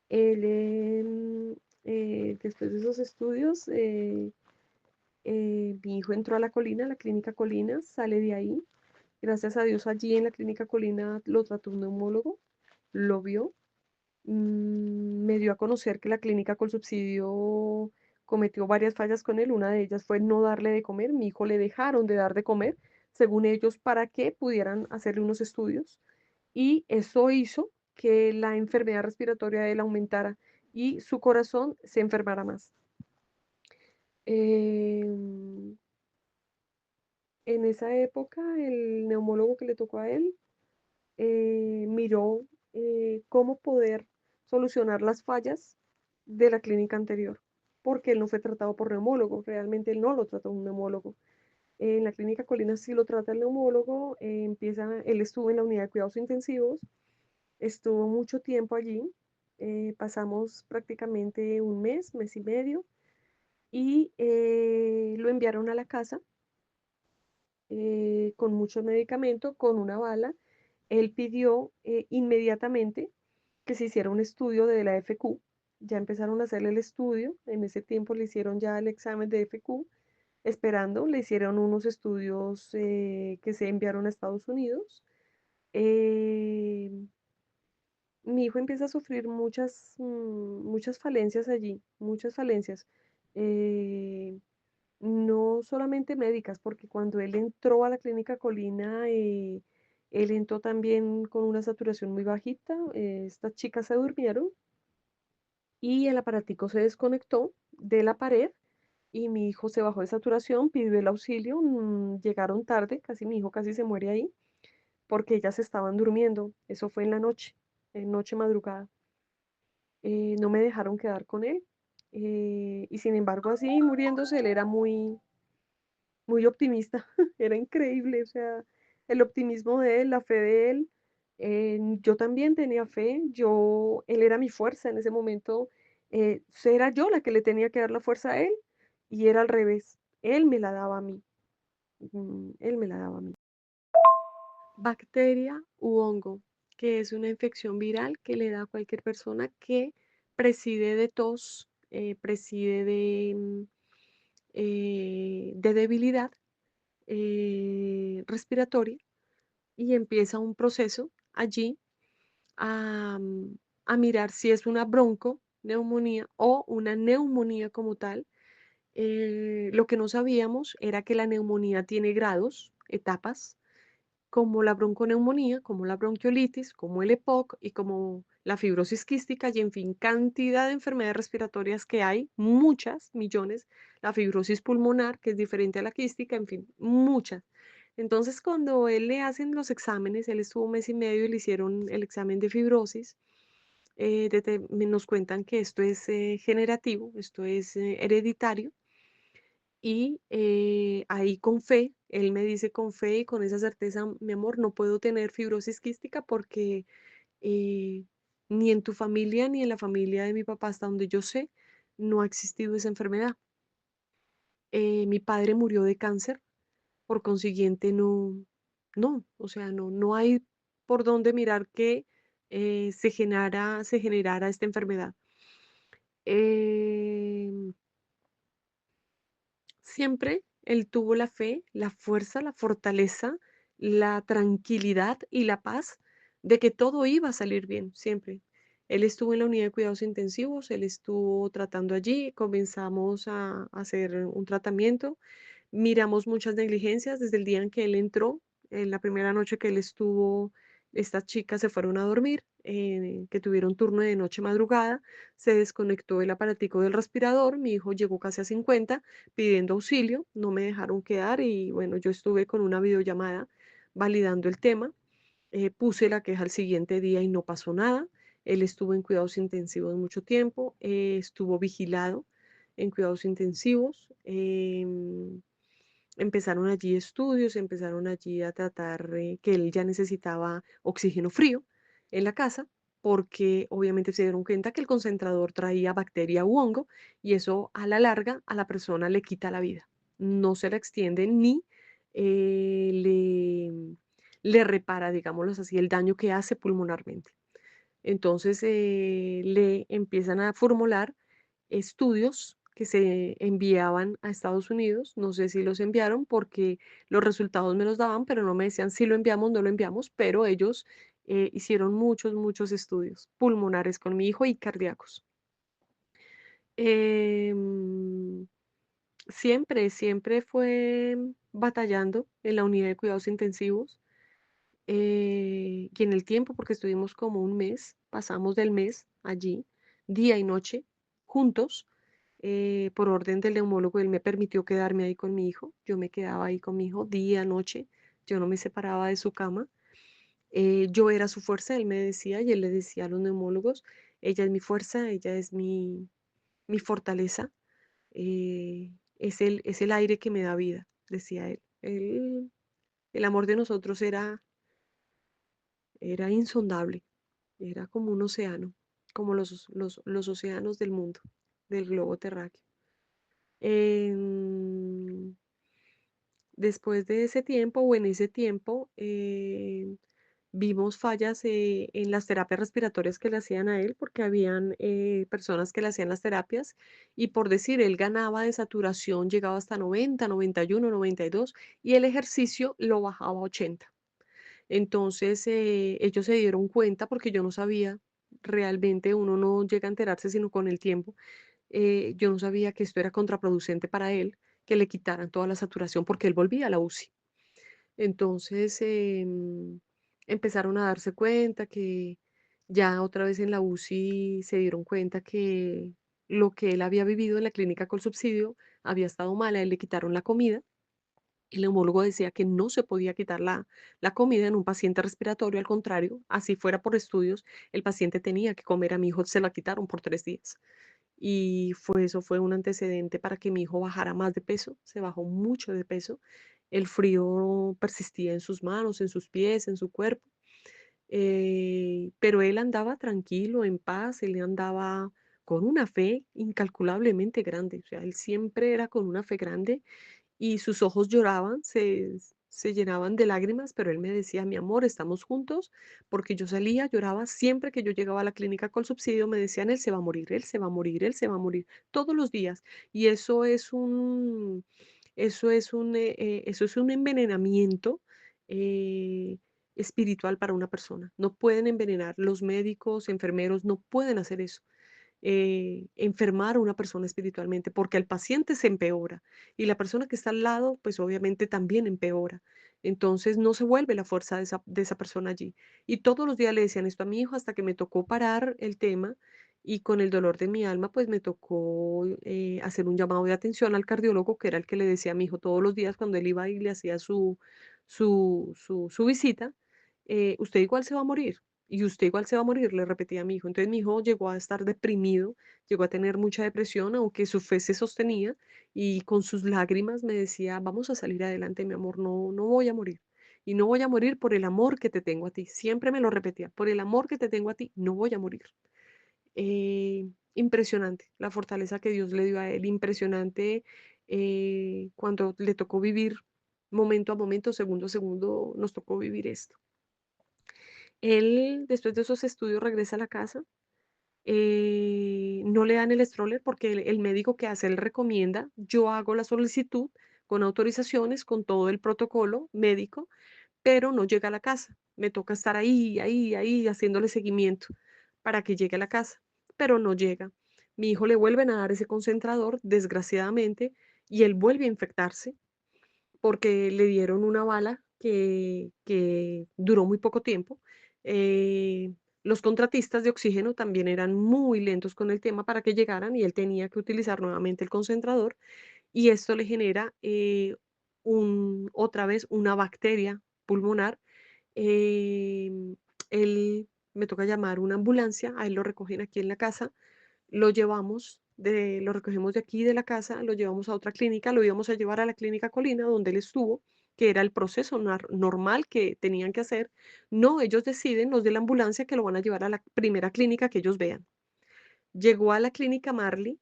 Él, después de esos estudios, mi hijo entró a la Colina, a la clínica Colina, sale de ahí. Gracias a Dios allí en la clínica Colina lo trató un neumólogo, lo vio, me dio a conocer que la clínica con subsidio cometió varias fallas con él. Una de ellas fue no darle de comer. Mi hijo le dejaron de dar de comer, según ellos, para que pudieran hacerle unos estudios. Y eso hizo que la enfermedad respiratoria de él aumentara. y su corazón se enfermara más. Em, en esa época, el neumólogo que le tocó a él miró cómo poder solucionar las fallas de la clínica anterior, porque él no fue tratado por neumólogo, realmente él no lo trató un neumólogo. En la clínica Colina sí lo trata el neumólogo, él estuvo en la unidad de cuidados intensivos, estuvo mucho tiempo allí, pasamos prácticamente un mes, mes y medio, y lo enviaron a la casa con mucho medicamento, con una bala. Él pidió inmediatamente que se hiciera un estudio de la FQ. Ya empezaron a hacerle el estudio. En ese tiempo le hicieron ya el examen de FQ, esperando. Le hicieron unos estudios que se enviaron a Estados Unidos. Eh, Mi hijo empieza a sufrir muchas falencias allí, muchas falencias. Eh, no solamente médicas, porque cuando él entró a la clínica Colina, él entró también con una saturación muy bajita. Estas chicas se durmieron y el aparatico se desconectó de la pared y mi hijo se bajó de saturación, pidió el auxilio. Llegaron tarde, casi mi hijo casi se muere ahí, porque ellas estaban durmiendo. Eso fue en la noche, en noche madrugada. No me dejaron quedar con él. Y sin embargo, así muriéndose, él era muy optimista, era increíble, o sea, el optimismo de él, la fe de él. Yo también tenía fe, él era mi fuerza en ese momento, era yo la que le tenía que dar la fuerza a él y era al revés, él me la daba a mí, él me la daba a mí. Bacteria u hongo, que es una infección viral que le da a cualquier persona que preside de tos, preside de debilidad respiratoria y empieza un proceso allí a mirar si es una bronconeumonía o una neumonía como tal. Lo que no sabíamos era que la neumonía tiene grados, etapas, como la bronconeumonía, como la bronquiolitis, como el EPOC y como la fibrosis quística y en fin, cantidad de enfermedades respiratorias que hay, muchas, millones, la fibrosis pulmonar, que es diferente a la quística, en fin, muchas. Entonces, cuando él le hacen los exámenes, él estuvo un mes y medio y le hicieron el examen de fibrosis, nos cuentan que esto es generativo, esto es hereditario y ahí con fe, él me dice con fe y con esa certeza, mi amor, no puedo tener fibrosis quística porque eh, ni en tu familia ni en la familia de mi papá, hasta donde yo sé, no ha existido esa enfermedad. Mi padre murió de cáncer, por consiguiente no, o sea, no hay por dónde mirar que se generara esta enfermedad. Em, Siempre él tuvo la fe, la fuerza, la fortaleza, la tranquilidad y la paz de que todo iba a salir bien, siempre. Él estuvo en la unidad de cuidados intensivos, él estuvo tratando allí, comenzamos a hacer un tratamiento. Miramos muchas negligencias desde el día en que él entró, en la primera noche que él estuvo, estas chicas se fueron a dormir, que tuvieron turno de noche madrugada, se desconectó el aparatico del respirador, mi hijo llegó casi a 50 pidiendo auxilio, no me dejaron quedar y bueno, yo estuve con una videollamada validando el tema, puse la queja al siguiente día y no pasó nada, él estuvo en cuidados intensivos mucho tiempo, estuvo vigilado en cuidados intensivos. Empezaron allí estudios, empezaron allí a tratar que él ya necesitaba oxígeno frío en la casa, porque obviamente se dieron cuenta que el concentrador traía bacteria u hongo y eso a la larga a la persona le quita la vida. No se la extiende ni eh, le, le repara, digámoslo así, el daño que hace pulmonarmente. Entonces le empiezan a formular estudios que se enviaban a Estados Unidos. No sé si los enviaron porque los resultados me los daban, pero no me decían si lo enviamos, no lo enviamos, pero ellos hicieron muchos estudios pulmonares con mi hijo y cardíacos. Em, siempre fue batallando en la unidad de cuidados intensivos y en el tiempo, porque estuvimos como un mes, pasamos del mes allí, día y noche juntos. Por orden del neumólogo, él me permitió quedarme ahí con mi hijo. Yo me quedaba ahí con mi hijo día, noche. Yo no me separaba de su cama. Yo era su fuerza, él me decía, y él le decía a los neumólogos, ella es mi fuerza, ella es mi fortaleza, es el aire que me da vida, decía él. El amor de nosotros era insondable, era como un océano, como los océanos del mundo, del globo terráqueo. Em, Después de ese tiempo o en ese tiempo, vimos fallas en las terapias respiratorias que le hacían a él, porque habían personas que le hacían las terapias y por decir, él ganaba de saturación, llegaba hasta 90, 91, 92 y el ejercicio lo bajaba a 80. Entonces, ellos se dieron cuenta porque yo no sabía, realmente uno no llega a enterarse sino con el tiempo. Yo no sabía que esto era contraproducente para él, que le quitaran toda la saturación porque él volvía a la UCI. Entonces, empezaron a darse cuenta que ya otra vez en la UCI se dieron cuenta que lo que él había vivido en la clínica con subsidio había estado mal, a él le quitaron la comida. El neumólogo decía que no se podía quitar la comida en un paciente respiratorio, al contrario, así fuera por estudios, el paciente tenía que comer, a mi hijo se la quitaron por 3 días. Y eso fue un antecedente para que mi hijo bajara más de peso, se bajó mucho de peso. El frío persistía en sus manos, en sus pies, en su cuerpo, pero él andaba tranquilo, en paz, él andaba con una fe incalculablemente grande, o sea, él siempre era con una fe grande y sus ojos lloraban, se llenaban de lágrimas, pero él me decía, mi amor, estamos juntos, porque yo salía, lloraba siempre que yo llegaba a la clínica con subsidio, me decían, él se va a morir, él se va a morir, él se va a morir, todos los días. Y eso es un envenenamiento espiritual para una persona. No pueden envenenar, los médicos, enfermeros no pueden hacer eso, enfermar a una persona espiritualmente, porque el paciente se empeora y la persona que está al lado, pues obviamente también empeora. Entonces no se vuelve la fuerza de esa persona allí. Y todos los días le decían esto a mi hijo hasta que me tocó parar el tema y con el dolor de mi alma, pues me tocó hacer un llamado de atención al cardiólogo, que era el que le decía a mi hijo todos los días cuando él iba y le hacía su visita, usted igual se va a morir. Y usted igual se va a morir, le repetía a mi hijo. Entonces mi hijo llegó a estar deprimido, llegó a tener mucha depresión, aunque su fe se sostenía y con sus lágrimas me decía, vamos a salir adelante, mi amor, no, no voy a morir. Y no voy a morir por el amor que te tengo a ti. Siempre me lo repetía, por el amor que te tengo a ti, no voy a morir. Impresionante la fortaleza que Dios le dio a él, impresionante cuando le tocó vivir momento a momento, segundo a segundo, nos tocó vivir esto. Él, después de esos estudios, regresa a la casa. No le dan el stroller porque el médico que hace, él recomienda. Yo hago la solicitud con autorizaciones, con todo el protocolo médico, pero no llega a la casa. Me toca estar ahí, haciéndole seguimiento para que llegue a la casa, pero no llega. Mi hijo le vuelven a dar ese concentrador, desgraciadamente, y él vuelve a infectarse porque le dieron una bala que duró muy poco tiempo. Los contratistas de oxígeno también eran muy lentos con el tema para que llegaran y él tenía que utilizar nuevamente el concentrador y esto le genera otra vez una bacteria pulmonar. Em, Él me toca llamar una ambulancia, a él lo recogen aquí en la casa, lo recogemos de aquí de la casa, lo llevamos a otra clínica, lo íbamos a llevar a la clínica Colina, donde él estuvo, que era el proceso normal que tenían que hacer. No, ellos deciden, los de la ambulancia, que lo van a llevar a la primera clínica que ellos vean. Llegó a la clínica Marley,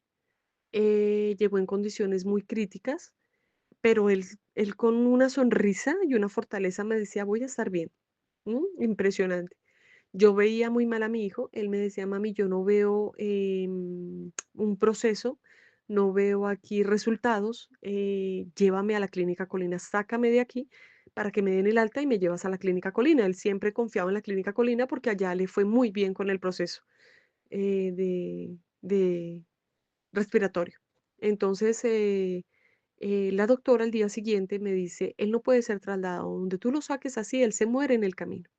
llegó en condiciones muy críticas, pero él con una sonrisa y una fortaleza me decía, voy a estar bien. Impresionante. Yo veía muy mal a mi hijo, él me decía, mami, yo no veo un proceso, no veo aquí resultados, llévame a la clínica Colina, sácame de aquí para que me den el alta y me llevas a la clínica Colina. Él siempre confiaba en la clínica Colina porque allá le fue muy bien con el proceso de respiratorio. Entonces, la doctora al día siguiente me dice, él no puede ser trasladado, donde tú lo saques así, él se muere en el camino.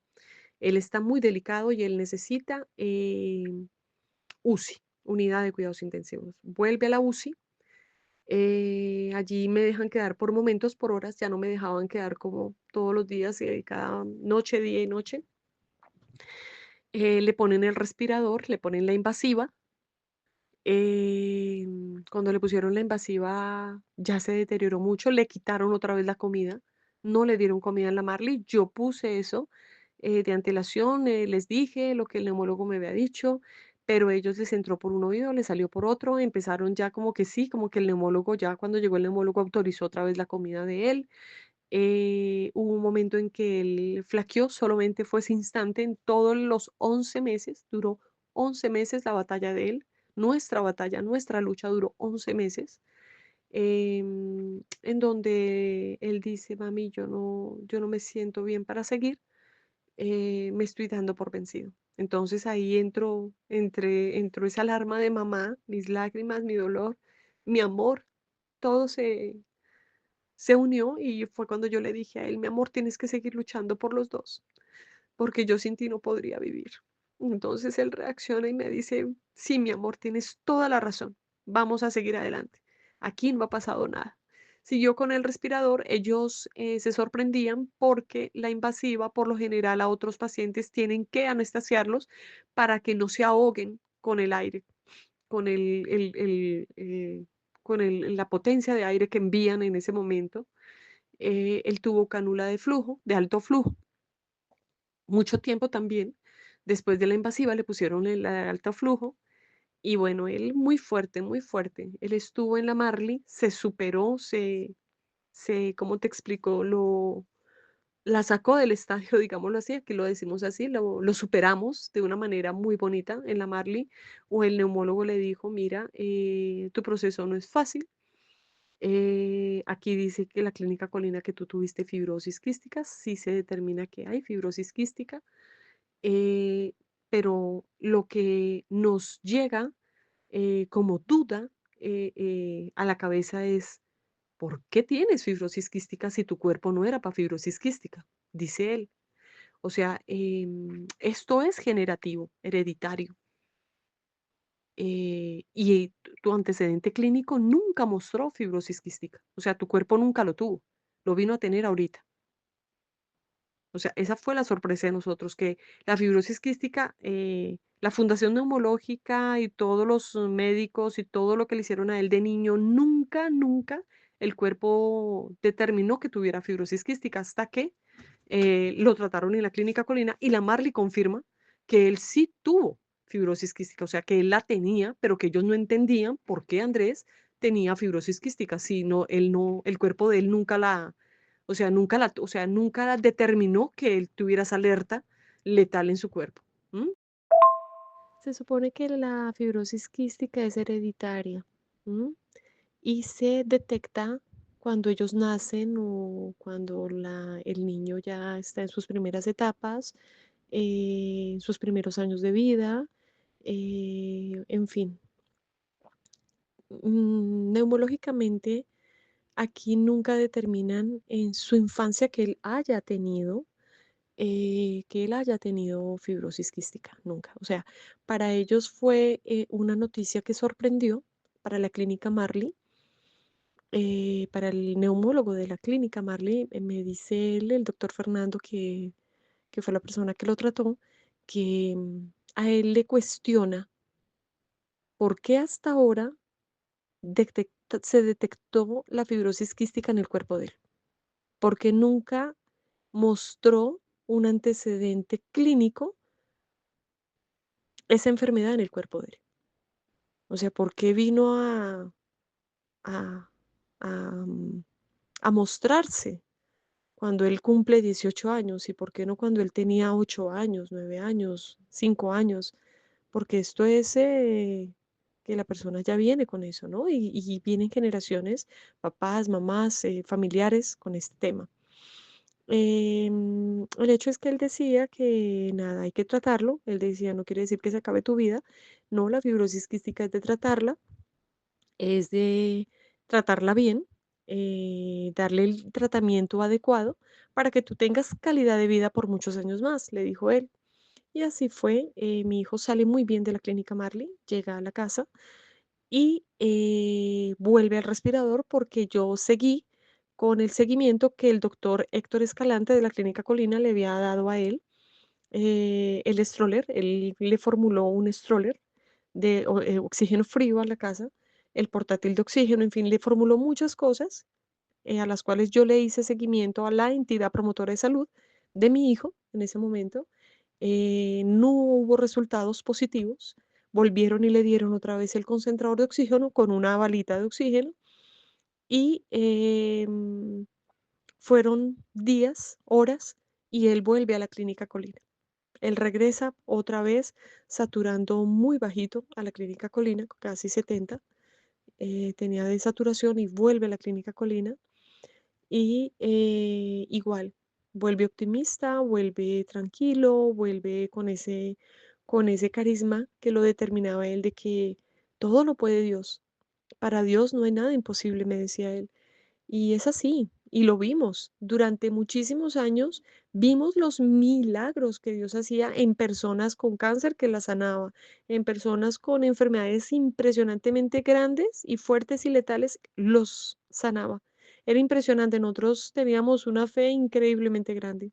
Él está muy delicado y él necesita UCI. unidad de cuidados intensivos. Vuelve a la UCI. Allí me dejan quedar por momentos, por horas, ya no me dejaban quedar como todos los días, cada noche, día y noche. Le ponen el respirador, le ponen la invasiva. Cuando le pusieron la invasiva ya se deterioró mucho, le quitaron otra vez la comida, no le dieron comida en la Marley. Yo puse eso de antelación, les dije lo que el neumólogo me había dicho, pero ellos les entró por un oído, les salió por otro, empezaron ya como que sí, como que el neumólogo ya cuando llegó el neumólogo autorizó otra vez la comida de él. Hubo un momento en que él flaqueó, solamente fue ese instante en todos los 11 meses, duró 11 meses la batalla de él, nuestra batalla, nuestra lucha duró 11 meses, en donde él dice, mami, yo no me siento bien para seguir, me estoy dando por vencido. Entonces ahí entró esa alarma de mamá, mis lágrimas, mi dolor, mi amor, todo se unió y fue cuando yo le dije a él, mi amor, tienes que seguir luchando por los dos, porque yo sin ti no podría vivir. Entonces él reacciona y me dice, sí, mi amor, tienes toda la razón, vamos a seguir adelante. Aquí no ha pasado nada. Siguió con el respirador, ellos se sorprendían porque la invasiva, por lo general, a otros pacientes tienen que anestesiarlos para que no se ahoguen con el aire, con la potencia de aire que envían en ese momento. Él tuvo cánula de flujo, de alto flujo, mucho tiempo también. Después de la invasiva le pusieron la de alto flujo y bueno, él muy fuerte, muy fuerte. Él estuvo en la Marley, se superó, ¿cómo te explico? La sacó del estadio, digámoslo así, aquí lo decimos así, lo superamos de una manera muy bonita en la Marley, o el neumólogo le dijo, mira, tu proceso no es fácil. Aquí dice que la clínica colina que tú tuviste fibrosis quística, sí se determina que hay fibrosis quística, eh, pero lo que nos llega como duda a la cabeza es, ¿por qué tienes fibrosis quística si tu cuerpo no era para fibrosis quística? Dice él. O sea, esto es generativo, hereditario. Y tu antecedente clínico nunca mostró fibrosis quística. O sea, tu cuerpo nunca lo tuvo. Lo vino a tener ahorita. O sea, esa fue la sorpresa de nosotros, que la fibrosis quística, la Fundación Neumológica y todos los médicos y todo lo que le hicieron a él de niño, nunca, nunca el cuerpo determinó que tuviera fibrosis quística hasta que lo trataron en la clínica Colina y la Marley confirma que él sí tuvo fibrosis quística, o sea, que él la tenía, pero que ellos no entendían por qué Andrés tenía fibrosis quística, si no, el cuerpo de él nunca o sea, nunca determinó que él tuviera esa alerta letal en su cuerpo. ¿M? Se supone que la fibrosis quística es hereditaria, ¿m? Y se detecta cuando ellos nacen o cuando el niño ya está en sus primeras etapas, en sus primeros años de vida, en fin. Neumológicamente, aquí nunca determinan en su infancia que él haya tenido fibrosis quística, nunca. O sea, para ellos fue una noticia que sorprendió para la clínica Marley, para el neumólogo de la clínica Marley, me dice él, el doctor Fernando, que fue la persona que lo trató, que a él le cuestiona por qué hasta ahora se detectó la fibrosis quística en el cuerpo de él, porque nunca mostró un antecedente clínico esa enfermedad en el cuerpo de él. O sea, ¿por qué vino a, a, mm, a mostrarse cuando él cumple 18 años y por qué no cuando él tenía 8 años, 9 años, 5 años? Porque esto es que la persona ya viene con eso, ¿no? Y vienen generaciones, papás, mamás, familiares con este tema. El hecho es que él decía que nada, hay que tratarlo. Él decía, no quiere decir que se acabe tu vida. No, la fibrosis quística es de tratarla, es de tratarla bien, darle el tratamiento adecuado para que tú tengas calidad de vida por muchos años más, le dijo él. Y así fue, mi hijo sale muy bien de la clínica Marley, llega a la casa y vuelve al respirador porque yo seguí con el seguimiento que el doctor Héctor Escalante de la Clínica Colina le había dado a él, el stroller, él le formuló un stroller de oxígeno frío a la casa, el portátil de oxígeno, en fin, le formuló muchas cosas a las cuales yo le hice seguimiento a la entidad promotora de salud de mi hijo en ese momento. No hubo resultados positivos. Volvieron y le dieron otra vez el concentrador de oxígeno con una balita de oxígeno y fueron días, horas, y él vuelve a la clínica Colina. Él regresa otra vez saturando muy bajito a la clínica Colina, casi 70, tenía de saturación y vuelve a la clínica Colina. Y igual, vuelve optimista, vuelve tranquilo, vuelve con ese carisma que lo determinaba él de que todo lo puede Dios. Para Dios no hay nada imposible, me decía él. Y es así, y lo vimos. Durante muchísimos años vimos los milagros que Dios hacía en personas con cáncer que las sanaba, en personas con enfermedades impresionantemente grandes y fuertes y letales, los sanaba. Era impresionante, nosotros teníamos una fe increíblemente grande.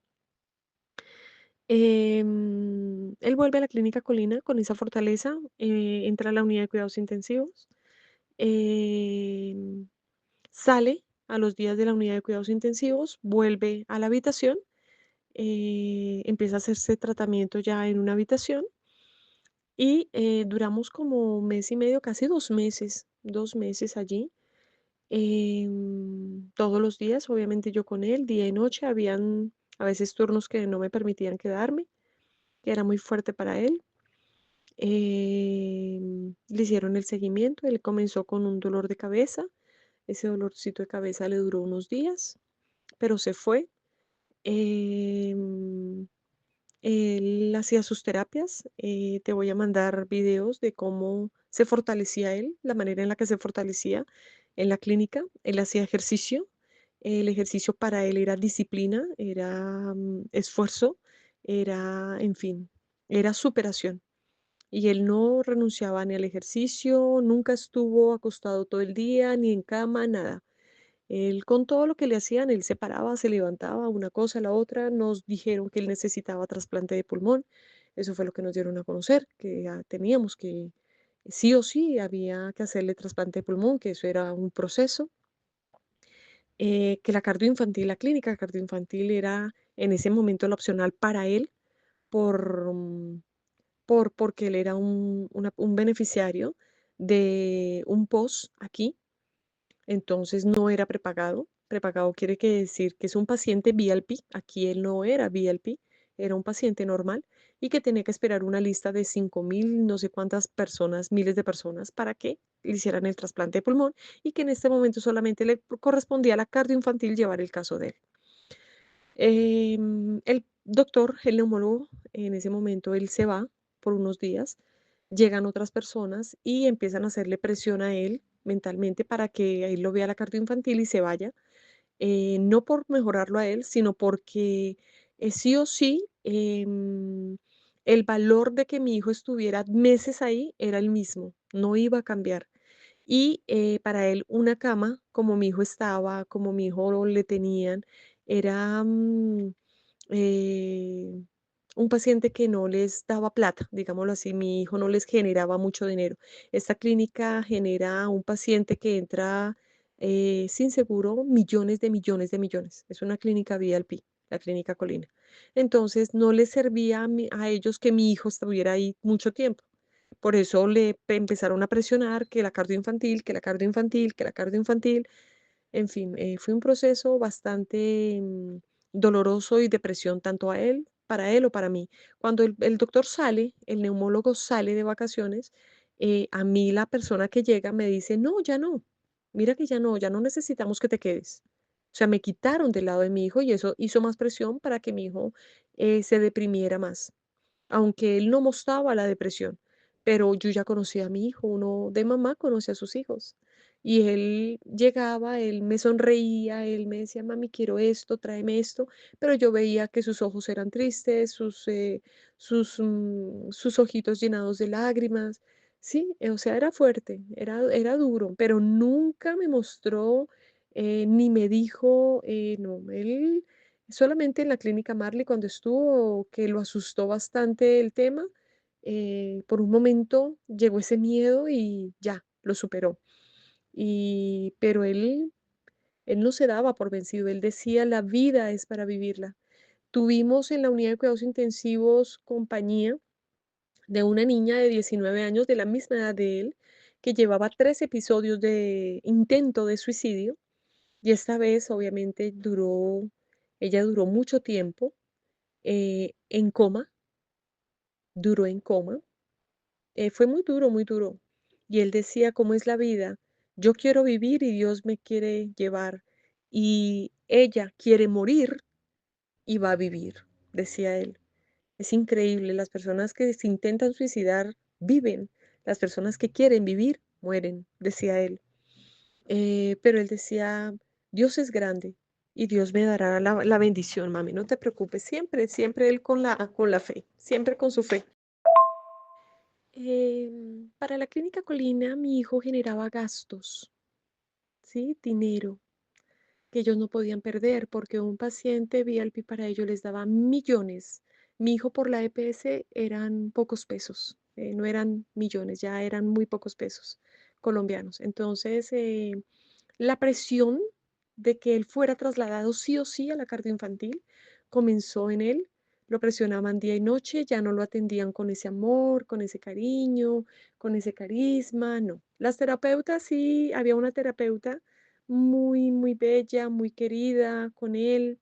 Él vuelve a la clínica Colina con esa fortaleza, entra a la unidad de cuidados intensivos. em, Sale a los días de la unidad de cuidados intensivos, vuelve a la habitación, empieza a hacerse tratamiento ya en una habitación y duramos como mes y medio, casi 2 meses allí, todos los días, obviamente yo con él, día y noche, habían a veces turnos que no me permitían quedarme, que era muy fuerte para él. Le hicieron el seguimiento, él comenzó con un dolor de cabeza, ese dolorcito de cabeza le duró unos días, pero se fue. Em, Él hacía sus terapias. Te voy a mandar videos de cómo se fortalecía él, la manera en la que se fortalecía en la clínica. Él hacía ejercicio. El ejercicio para él era disciplina, era esfuerzo, era, en fin, era superación. Y él no renunciaba ni al ejercicio, nunca estuvo acostado todo el día, ni en cama, nada. Él con todo lo que le hacían, él se paraba, se levantaba, una cosa, la otra. Nos dijeron que él necesitaba trasplante de pulmón. Eso fue lo que nos dieron a conocer, que teníamos que, sí o sí, había que hacerle trasplante de pulmón, que eso era un proceso. Que la cardioinfantil, la clínica cardioinfantil era en ese momento la opcional para él por, porque él era un beneficiario de un POS aquí, entonces no era prepagado. Prepagado quiere que decir que es un paciente VIP. Aquí él no era VIP, era un paciente normal y que tenía que esperar una lista de 5.000, no sé cuántas personas, miles de personas, para que le hicieran el trasplante de pulmón y que en este momento solamente le correspondía a la cardioinfantil llevar el caso de él. El doctor, el neumólogo, en ese momento él se va por unos días, llegan otras personas y empiezan a hacerle presión a él mentalmente para que él lo vea la cardioinfantil y se vaya, no por mejorarlo a él, sino porque sí o sí el valor de que mi hijo estuviera meses ahí era el mismo, no iba a cambiar. Y para él una cama, como mi hijo estaba, como mi hijo le tenían, era eh, un paciente que no les daba plata, digámoslo así, mi hijo no les generaba mucho dinero. Esta clínica genera un paciente que entra sin seguro millones de millones de millones. Es una clínica VIP, la clínica Colina. Entonces no les servía a ellos que mi hijo estuviera ahí mucho tiempo. Por eso empezaron a presionar que la cardio infantil, que la cardio infantil, que la cardio infantil. En fin, fue un proceso bastante doloroso y depresión tanto a él, para él o para mí. Cuando el doctor sale, el neumólogo sale de vacaciones, a mí la persona que llega me dice, no, ya no, mira que ya no necesitamos que te quedes. O sea, me quitaron del lado de mi hijo y eso hizo más presión para que mi hijo se deprimiera más, aunque él no mostraba la depresión, pero yo ya conocía a mi hijo, uno de mamá conoce a sus hijos. Y él llegaba, él me sonreía, él me decía, mami, quiero esto, tráeme esto, pero yo veía que sus ojos eran tristes, sus ojitos llenados de lágrimas. Sí, o sea, era fuerte, era duro, pero nunca me mostró ni me dijo, no, él solamente en la clínica Marley cuando estuvo, que lo asustó bastante el tema, por un momento llegó ese miedo y ya, lo superó. Pero él no se daba por vencido, él decía, la vida es para vivirla. Tuvimos en la unidad de cuidados intensivos compañía de una niña de 19 años, de la misma edad de él, que llevaba 3 episodios de intento de suicidio y esta vez obviamente ella duró mucho tiempo en coma, duró en coma. Fue muy duro, muy duro. Y él decía, ¿cómo es la vida? Yo quiero vivir y Dios me quiere llevar. Y ella quiere morir y va a vivir, decía él. Es increíble, las personas que se intentan suicidar viven, las personas que quieren vivir mueren, decía él. Pero él decía, Dios es grande y Dios me dará la bendición, mami, no te preocupes, siempre, siempre él con la fe, siempre con su fe. Para la clínica Colina, mi hijo generaba gastos, ¿sí? Dinero que ellos no podían perder porque un paciente VIP para ellos les daba millones. Mi hijo por la EPS eran pocos pesos, no eran millones, ya eran muy pocos pesos colombianos. Entonces, la presión de que él fuera trasladado sí o sí a la cardioinfantil comenzó en él. Lo presionaban día y noche, ya no lo atendían con ese amor, con ese cariño, con ese carisma, no. Las terapeutas sí, había una terapeuta muy, muy bella, muy querida con él,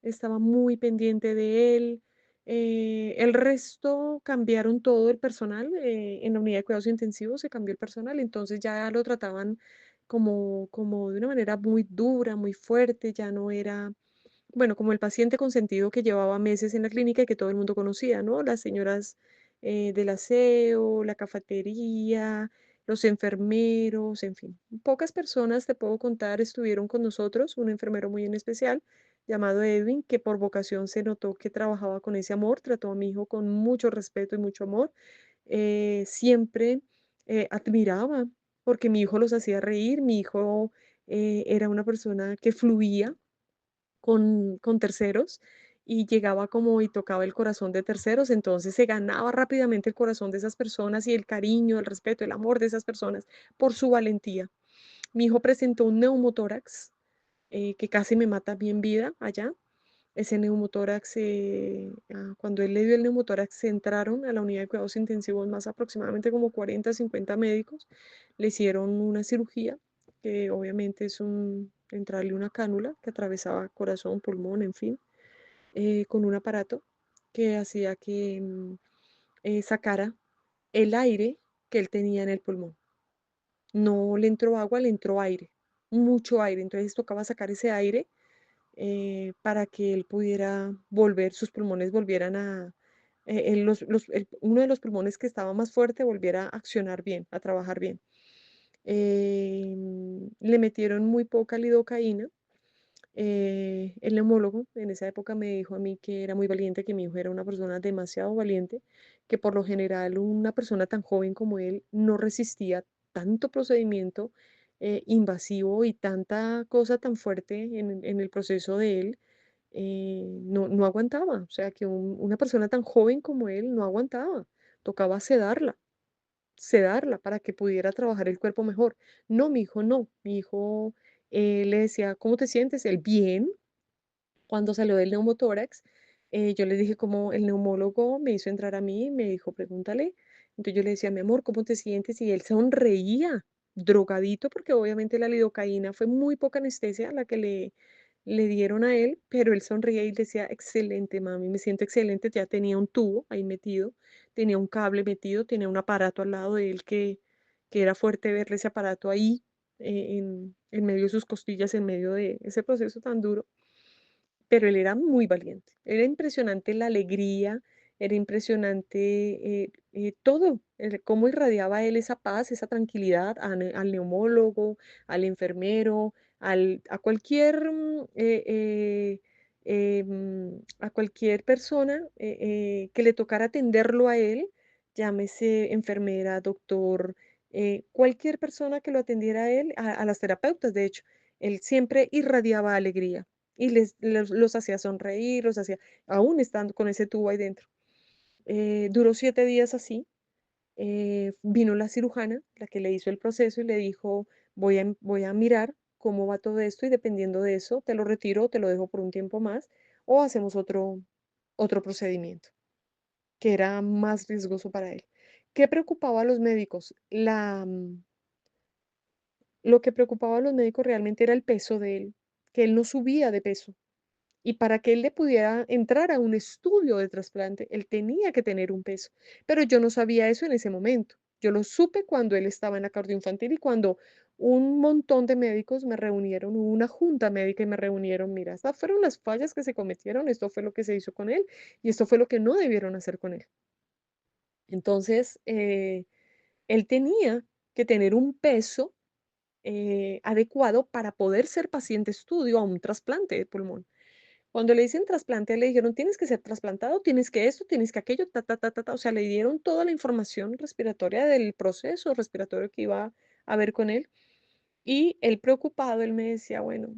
estaba muy pendiente de él. El resto cambiaron todo el personal, en la unidad de cuidados intensivos se cambió el personal, entonces ya lo trataban como de una manera muy dura, muy fuerte, ya no era, bueno, como el paciente consentido que llevaba meses en la clínica y que todo el mundo conocía, ¿no? Las señoras del aseo, la cafetería, los enfermeros, en fin. Pocas personas, te puedo contar, estuvieron con nosotros, un enfermero muy en especial llamado Edwin, que por vocación se notó que trabajaba con ese amor, trató a mi hijo con mucho respeto y mucho amor. Siempre admiraba porque mi hijo los hacía reír, mi hijo era una persona que fluía con terceros y llegaba como y tocaba el corazón de terceros, entonces se ganaba rápidamente el corazón de esas personas y el cariño, el respeto, el amor de esas personas por su valentía. Mi hijo presentó un neumotórax que casi me mata bien vida allá. Ese neumotórax, cuando él le dio el neumotórax, se entraron a la unidad de cuidados intensivos más aproximadamente como 40, 50 médicos. Le hicieron una cirugía, que obviamente es entrarle una cánula que atravesaba corazón, pulmón, en fin, con un aparato que hacía que sacara el aire que él tenía en el pulmón. No le entró agua, le entró aire, mucho aire. Entonces tocaba sacar ese aire para que él pudiera volver, sus pulmones volvieran uno de los pulmones que estaba más fuerte volviera a accionar bien, a trabajar bien. Le metieron muy poca lidocaína. El neumólogo en esa época me dijo a mí que era muy valiente, que mi hijo era una persona demasiado valiente, que por lo general una persona tan joven como él no resistía tanto procedimiento invasivo y tanta cosa tan fuerte en el proceso de él, no, no aguantaba. O sea, que una persona tan joven como él no aguantaba. Tocaba sedarla para que pudiera trabajar el cuerpo mejor. No, mi hijo no. Mi hijo le decía, ¿cómo te sientes? Él bien. Cuando salió del neumotórax, yo le dije como el neumólogo me hizo entrar a mí y me dijo, pregúntale. Entonces yo le decía, mi amor, ¿cómo te sientes? Y él sonreía, drogadito, porque obviamente la lidocaína fue muy poca anestesia la que le dieron a él, pero él sonreía y decía, excelente, mami, me siento excelente. Ya tenía un tubo ahí metido, tenía un cable metido, tenía un aparato al lado de él que era fuerte verle ese aparato ahí, en medio de sus costillas, en medio de ese proceso tan duro, pero él era muy valiente. Era impresionante la alegría, era impresionante todo, cómo irradiaba él esa paz, esa tranquilidad al neumólogo, al enfermero, a cualquier, a cualquier persona que le tocara atenderlo a él, llámese enfermera, doctor, cualquier persona que lo atendiera a él, a las terapeutas, de hecho, él siempre irradiaba alegría y los hacía sonreír, los hacía, aún estando con ese tubo ahí dentro. Duró 7 días así. Vino la cirujana, la que le hizo el proceso, y le dijo, voy a mirar cómo va todo esto y dependiendo de eso, te lo retiro o te lo dejo por un tiempo más o hacemos otro procedimiento que era más riesgoso para él. ¿Qué preocupaba a los médicos? Lo que preocupaba a los médicos realmente era el peso de él, que él no subía de peso. Y para que él le pudiera entrar a un estudio de trasplante, él tenía que tener un peso. Pero yo no sabía eso en ese momento. Yo lo supe cuando él estaba en la cardioinfantil y cuando un montón de médicos me reunieron, hubo una junta médica y me reunieron, mira, estas fueron las fallas que se cometieron, esto fue lo que se hizo con él y esto fue lo que no debieron hacer con él. Entonces, él tenía que tener un peso adecuado para poder ser paciente estudio a un trasplante de pulmón. Cuando le dicen trasplante, le dijeron, tienes que ser trasplantado, tienes que esto, tienes que aquello, ta, ta, ta, ta, ta. O sea, le dieron toda la información respiratoria del proceso respiratorio que iba a haber con él. Y él preocupado, él me decía, bueno,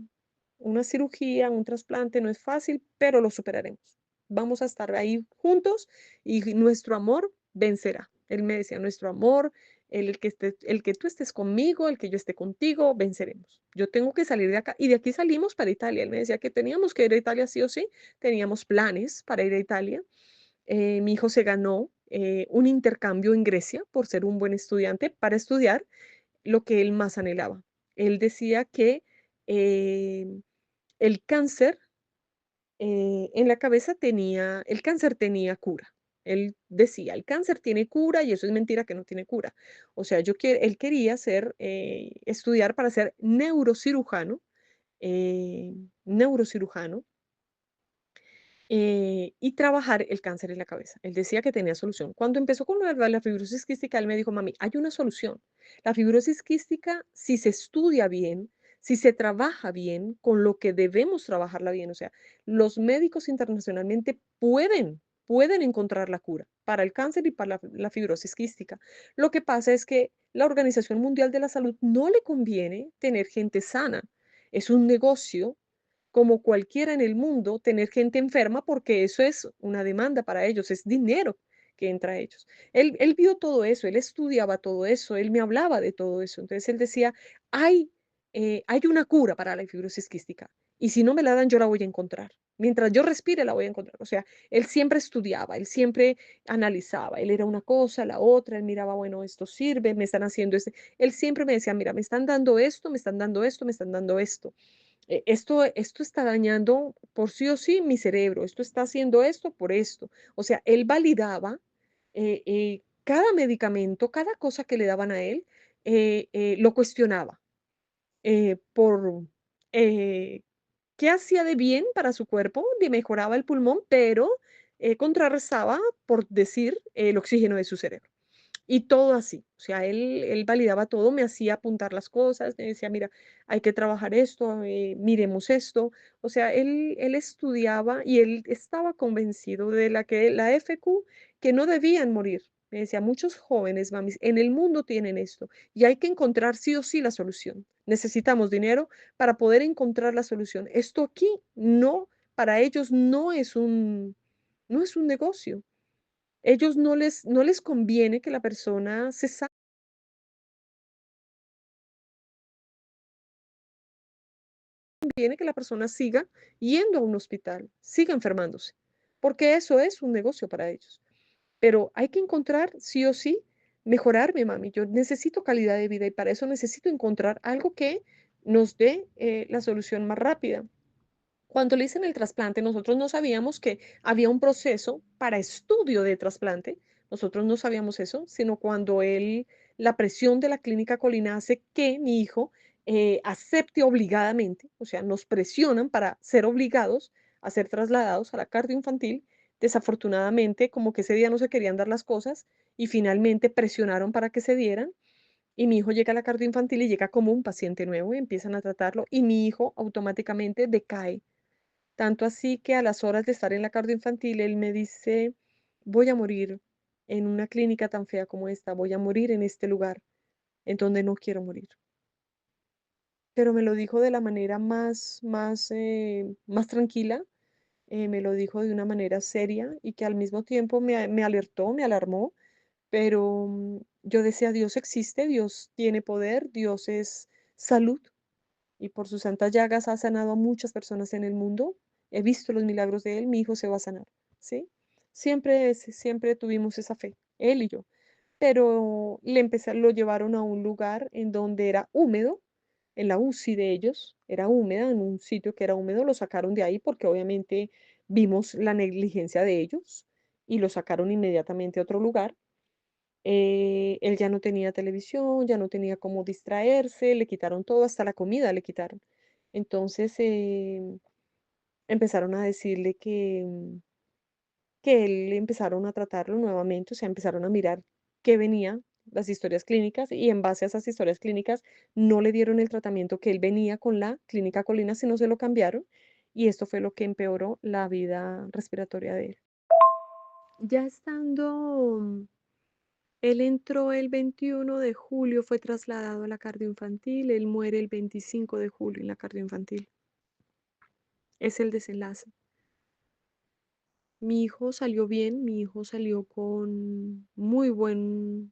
una cirugía, un trasplante no es fácil, pero lo superaremos. Vamos a estar ahí juntos y nuestro amor vencerá. Él me decía, nuestro amor, el que tú estés conmigo, el que yo esté contigo, venceremos. Yo tengo que salir de acá. Y de aquí salimos para Italia. Él me decía que teníamos que ir a Italia sí o sí. Teníamos planes para ir a Italia. Mi hijo se ganó un intercambio en Grecia por ser un buen estudiante para estudiar lo que él más anhelaba. Él decía que eh, el cáncer en la cabeza el cáncer tenía cura. Él decía, el cáncer tiene cura y eso es mentira que no tiene cura. O sea, él quería estudiar para ser eh, neurocirujano y trabajar el cáncer en la cabeza. Él decía que tenía solución. Cuando empezó con la fibrosis quística, él me dijo, mami, hay una solución. La fibrosis quística, si se estudia bien, si se trabaja bien, con lo que debemos trabajarla bien, o sea, los médicos internacionalmente pueden encontrar la cura para el cáncer y para la fibrosis quística. Lo que pasa es que la Organización Mundial de la Salud no le conviene tener gente sana. Es un negocio como cualquiera en el mundo, tener gente enferma porque eso es una demanda para ellos, es dinero que entra a ellos. Él vio todo eso, él estudiaba todo eso, él me hablaba de todo eso. Entonces él decía, hay, hay una cura para la fibrosis quística y si no me la dan, yo la voy a encontrar. Mientras yo respire, la voy a encontrar. O sea, él siempre estudiaba, él siempre analizaba, él era una cosa, la otra, él miraba, bueno, esto sirve, me están haciendo este. Él siempre me decía, mira, me están dando esto, me están dando esto, me están dando esto. Esto está dañando por sí o sí mi cerebro, esto está haciendo esto por esto. O sea, él validaba cada medicamento, cada cosa que le daban a él, lo cuestionaba por eh, qué hacía de bien para su cuerpo, le mejoraba el pulmón, pero contrarrestaba, por decir, el oxígeno de su cerebro. Y todo así, o sea, él validaba todo, me hacía apuntar las cosas, me decía, mira, hay que trabajar esto, miremos esto. O sea, él estudiaba y él estaba convencido de la FQ, que no debían morir. Me decía, muchos jóvenes, mamis, en el mundo tienen esto y hay que encontrar sí o sí la solución. Necesitamos dinero para poder encontrar la solución. Esto aquí no, para ellos no es un negocio. Ellos no les conviene que la persona se conviene que la persona siga yendo a un hospital, siga enfermándose, porque eso es un negocio para ellos. Pero hay que encontrar, sí o sí, mejorarme, mami. Yo necesito calidad de vida y para eso necesito encontrar algo que nos dé la solución más rápida. Cuando le hicieron el trasplante, nosotros no sabíamos que había un proceso para estudio de trasplante. Nosotros no sabíamos eso, sino cuando la presión de la clínica colina hace que mi hijo acepte obligadamente, o sea, nos presionan para ser obligados a ser trasladados a la cardio infantil. Desafortunadamente, como que ese día no se querían dar las cosas y finalmente presionaron para que se dieran y mi hijo llega a la cardio infantil y llega como un paciente nuevo y empiezan a tratarlo y mi hijo automáticamente decae. Tanto así que a las horas de estar en la cardio infantil, él me dice, voy a morir en una clínica tan fea como esta, voy a morir en este lugar en donde no quiero morir. Pero me lo dijo de la manera más tranquila, me lo dijo de una manera seria y que al mismo tiempo me alertó, me alarmó, pero yo decía, Dios existe, Dios tiene poder, Dios es salud y por sus santas llagas ha sanado a muchas personas en el mundo. He visto los milagros de Él, mi hijo se va a sanar, ¿sí? Siempre tuvimos esa fe, él y yo. Pero lo llevaron a un lugar en donde era húmedo, en la UCI de ellos, era húmeda, en un sitio que era húmedo, lo sacaron de ahí porque obviamente vimos la negligencia de ellos y lo sacaron inmediatamente a otro lugar. Él ya no tenía televisión, ya no tenía cómo distraerse, le quitaron todo, hasta la comida le quitaron. Entonces empezaron a decirle que él empezaron a tratarlo nuevamente, o sea, empezaron a mirar qué venía, las historias clínicas, y en base a esas historias clínicas no le dieron el tratamiento que él venía con la clínica Colina, sino se lo cambiaron, y esto fue lo que empeoró la vida respiratoria de él. Ya estando él entró el 21 de julio, fue trasladado a la cardio infantil, él muere el 25 de julio en la cardio infantil. Es el desenlace. Mi hijo salió bien, mi hijo salió con muy buena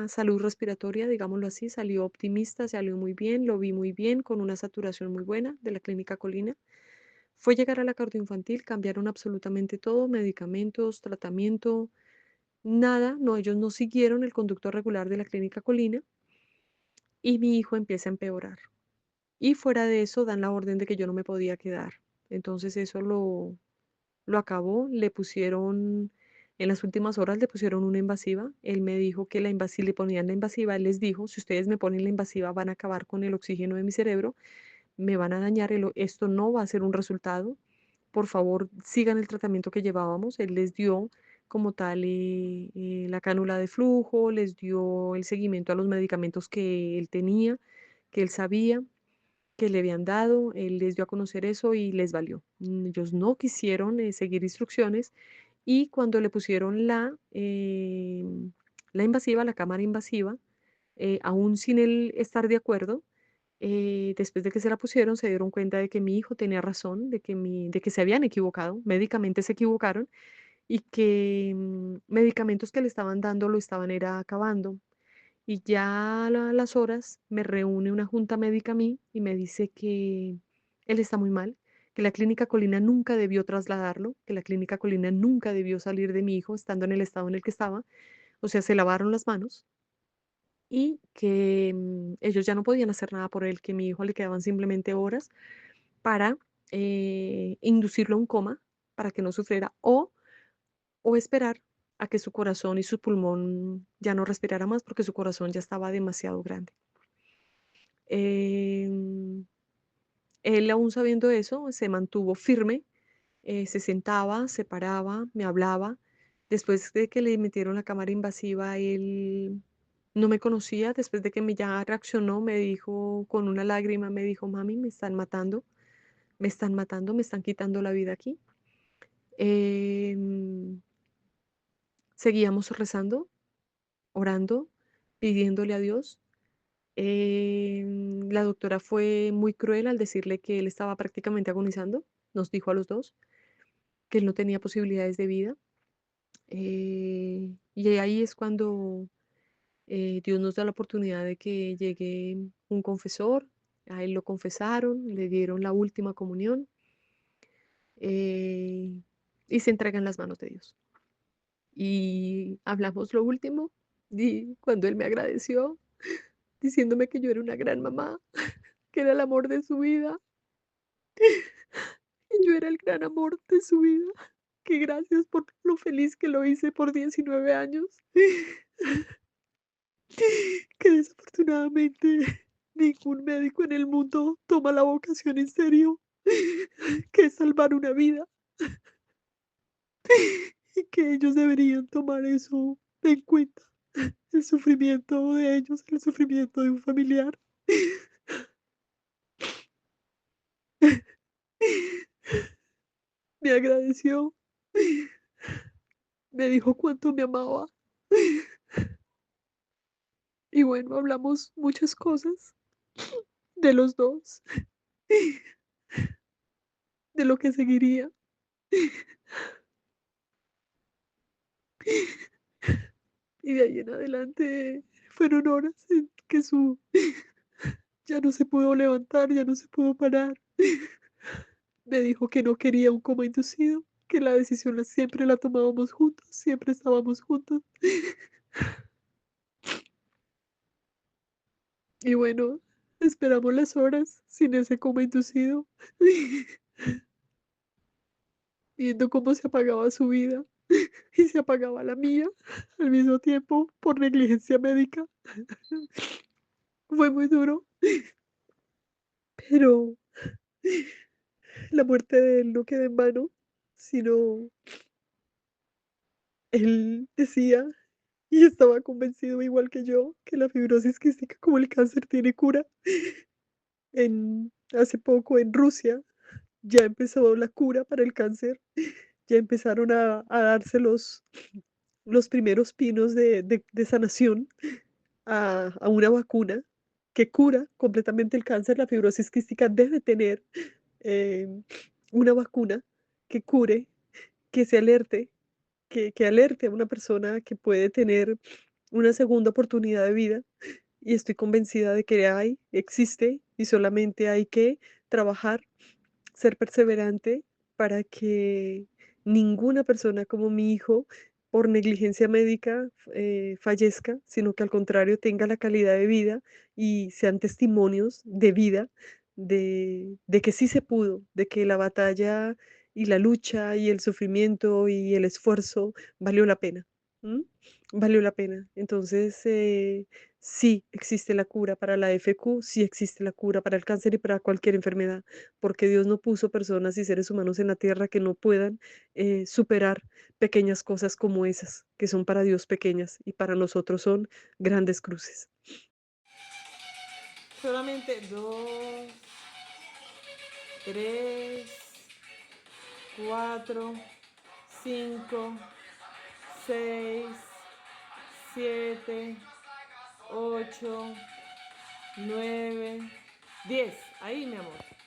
salud respiratoria, digámoslo así, salió optimista, salió muy bien, lo vi muy bien, con una saturación muy buena de la clínica Colina. Fue llegar a la cardio infantil, cambiaron absolutamente todo, medicamentos, tratamiento, nada, no, ellos no siguieron el conducto regular de la clínica Colina y mi hijo empieza a empeorar. Y fuera de eso dan la orden de que yo no me podía quedar. Entonces eso lo acabó, le pusieron, en las últimas horas le pusieron una invasiva. Él me dijo que si le ponían la invasiva, él les dijo, si ustedes me ponen la invasiva van a acabar con el oxígeno de mi cerebro, me van a dañar, esto no va a ser un resultado. Por favor, sigan el tratamiento que llevábamos. Él les dio como tal la cánula de flujo, les dio el seguimiento a los medicamentos que él tenía, que él sabía que le habían dado, él les dio a conocer eso y les valió. Ellos no quisieron seguir instrucciones y cuando le pusieron la invasiva, la cámara invasiva, aún sin él estar de acuerdo, después de que se la pusieron, se dieron cuenta de que mi hijo tenía razón, de que se habían equivocado, médicamente se equivocaron y que medicamentos que le estaban dando lo estaban era acabando. Y ya a las horas me reúne una junta médica a mí y me dice que él está muy mal, que la clínica Colina nunca debió trasladarlo, que la clínica Colina nunca debió salir de mi hijo estando en el estado en el que estaba. O sea, se lavaron las manos y que ellos ya no podían hacer nada por él, que a mi hijo le quedaban simplemente horas para inducirlo a un coma, para que no sufriera, o esperar a que su corazón y su pulmón ya no respirara más porque su corazón ya estaba demasiado grande. Em, Él aún sabiendo eso, se mantuvo firme, se sentaba, se paraba, me hablaba. Después de que le metieron la cámara invasiva, él no me conocía. Después de que me ya reaccionó, me dijo con una lágrima, me dijo, mami, me están matando, me están matando, me están quitando la vida aquí. Em, Seguíamos rezando, orando, pidiéndole a Dios. La doctora fue muy cruel al decirle que él estaba prácticamente agonizando. Nos dijo a los dos que él no tenía posibilidades de vida. Y ahí es cuando Dios nos da la oportunidad de que llegue un confesor. A él lo confesaron, le dieron la última comunión eh, y se entrega en las manos de Dios. Y hablamos lo último, y cuando él me agradeció, diciéndome que yo era una gran mamá, que era el amor de su vida, y yo era el gran amor de su vida, que gracias por lo feliz que lo hice por 19 años, que desafortunadamente ningún médico en el mundo toma la vocación en serio, que es salvar una vida. y que ellos deberían tomar eso en cuenta, el sufrimiento de ellos, el sufrimiento de un familiar. Me agradeció, me dijo cuánto me amaba y bueno, hablamos muchas cosas de los dos, de lo que seguiría. Y de ahí en adelante fueron horas en que su ya no se pudo levantar, ya no se pudo parar. Me dijo que no quería un coma inducido, que la decisión siempre la tomábamos juntos, siempre estábamos juntos. Y bueno, esperamos las horas sin ese coma inducido, viendo cómo se apagaba su vida y se apagaba la mía al mismo tiempo por negligencia médica. Fue muy duro, pero la muerte de él no queda en vano, sino él decía y estaba convencido igual que yo que la fibrosis quística como el cáncer tiene cura. Hace poco en Rusia ya empezó la cura para el cáncer, ya empezaron a darse los primeros pinos de sanación a una vacuna que cura completamente el cáncer. La fibrosis quística debe tener eh, una vacuna que cure, que se alerte, que alerte a una persona que puede tener una segunda oportunidad de vida y estoy convencida de que existe y solamente hay que trabajar, ser perseverante para que ninguna persona como mi hijo por negligencia médica fallezca, sino que al contrario tenga la calidad de vida y sean testimonios de vida, de que sí se pudo, de que la batalla y la lucha y el sufrimiento y el esfuerzo valió la pena. ¿M? Valió la pena. Entonces, sí existe la cura para la FQ, sí existe la cura para el cáncer y para cualquier enfermedad, porque Dios no puso personas y seres humanos en la tierra que no puedan superar pequeñas cosas como esas, que son para Dios pequeñas y para nosotros son grandes cruces. Solamente 2, 3, 4, 5, 6, 7, 8, 9, 10. Ahí, mi amor.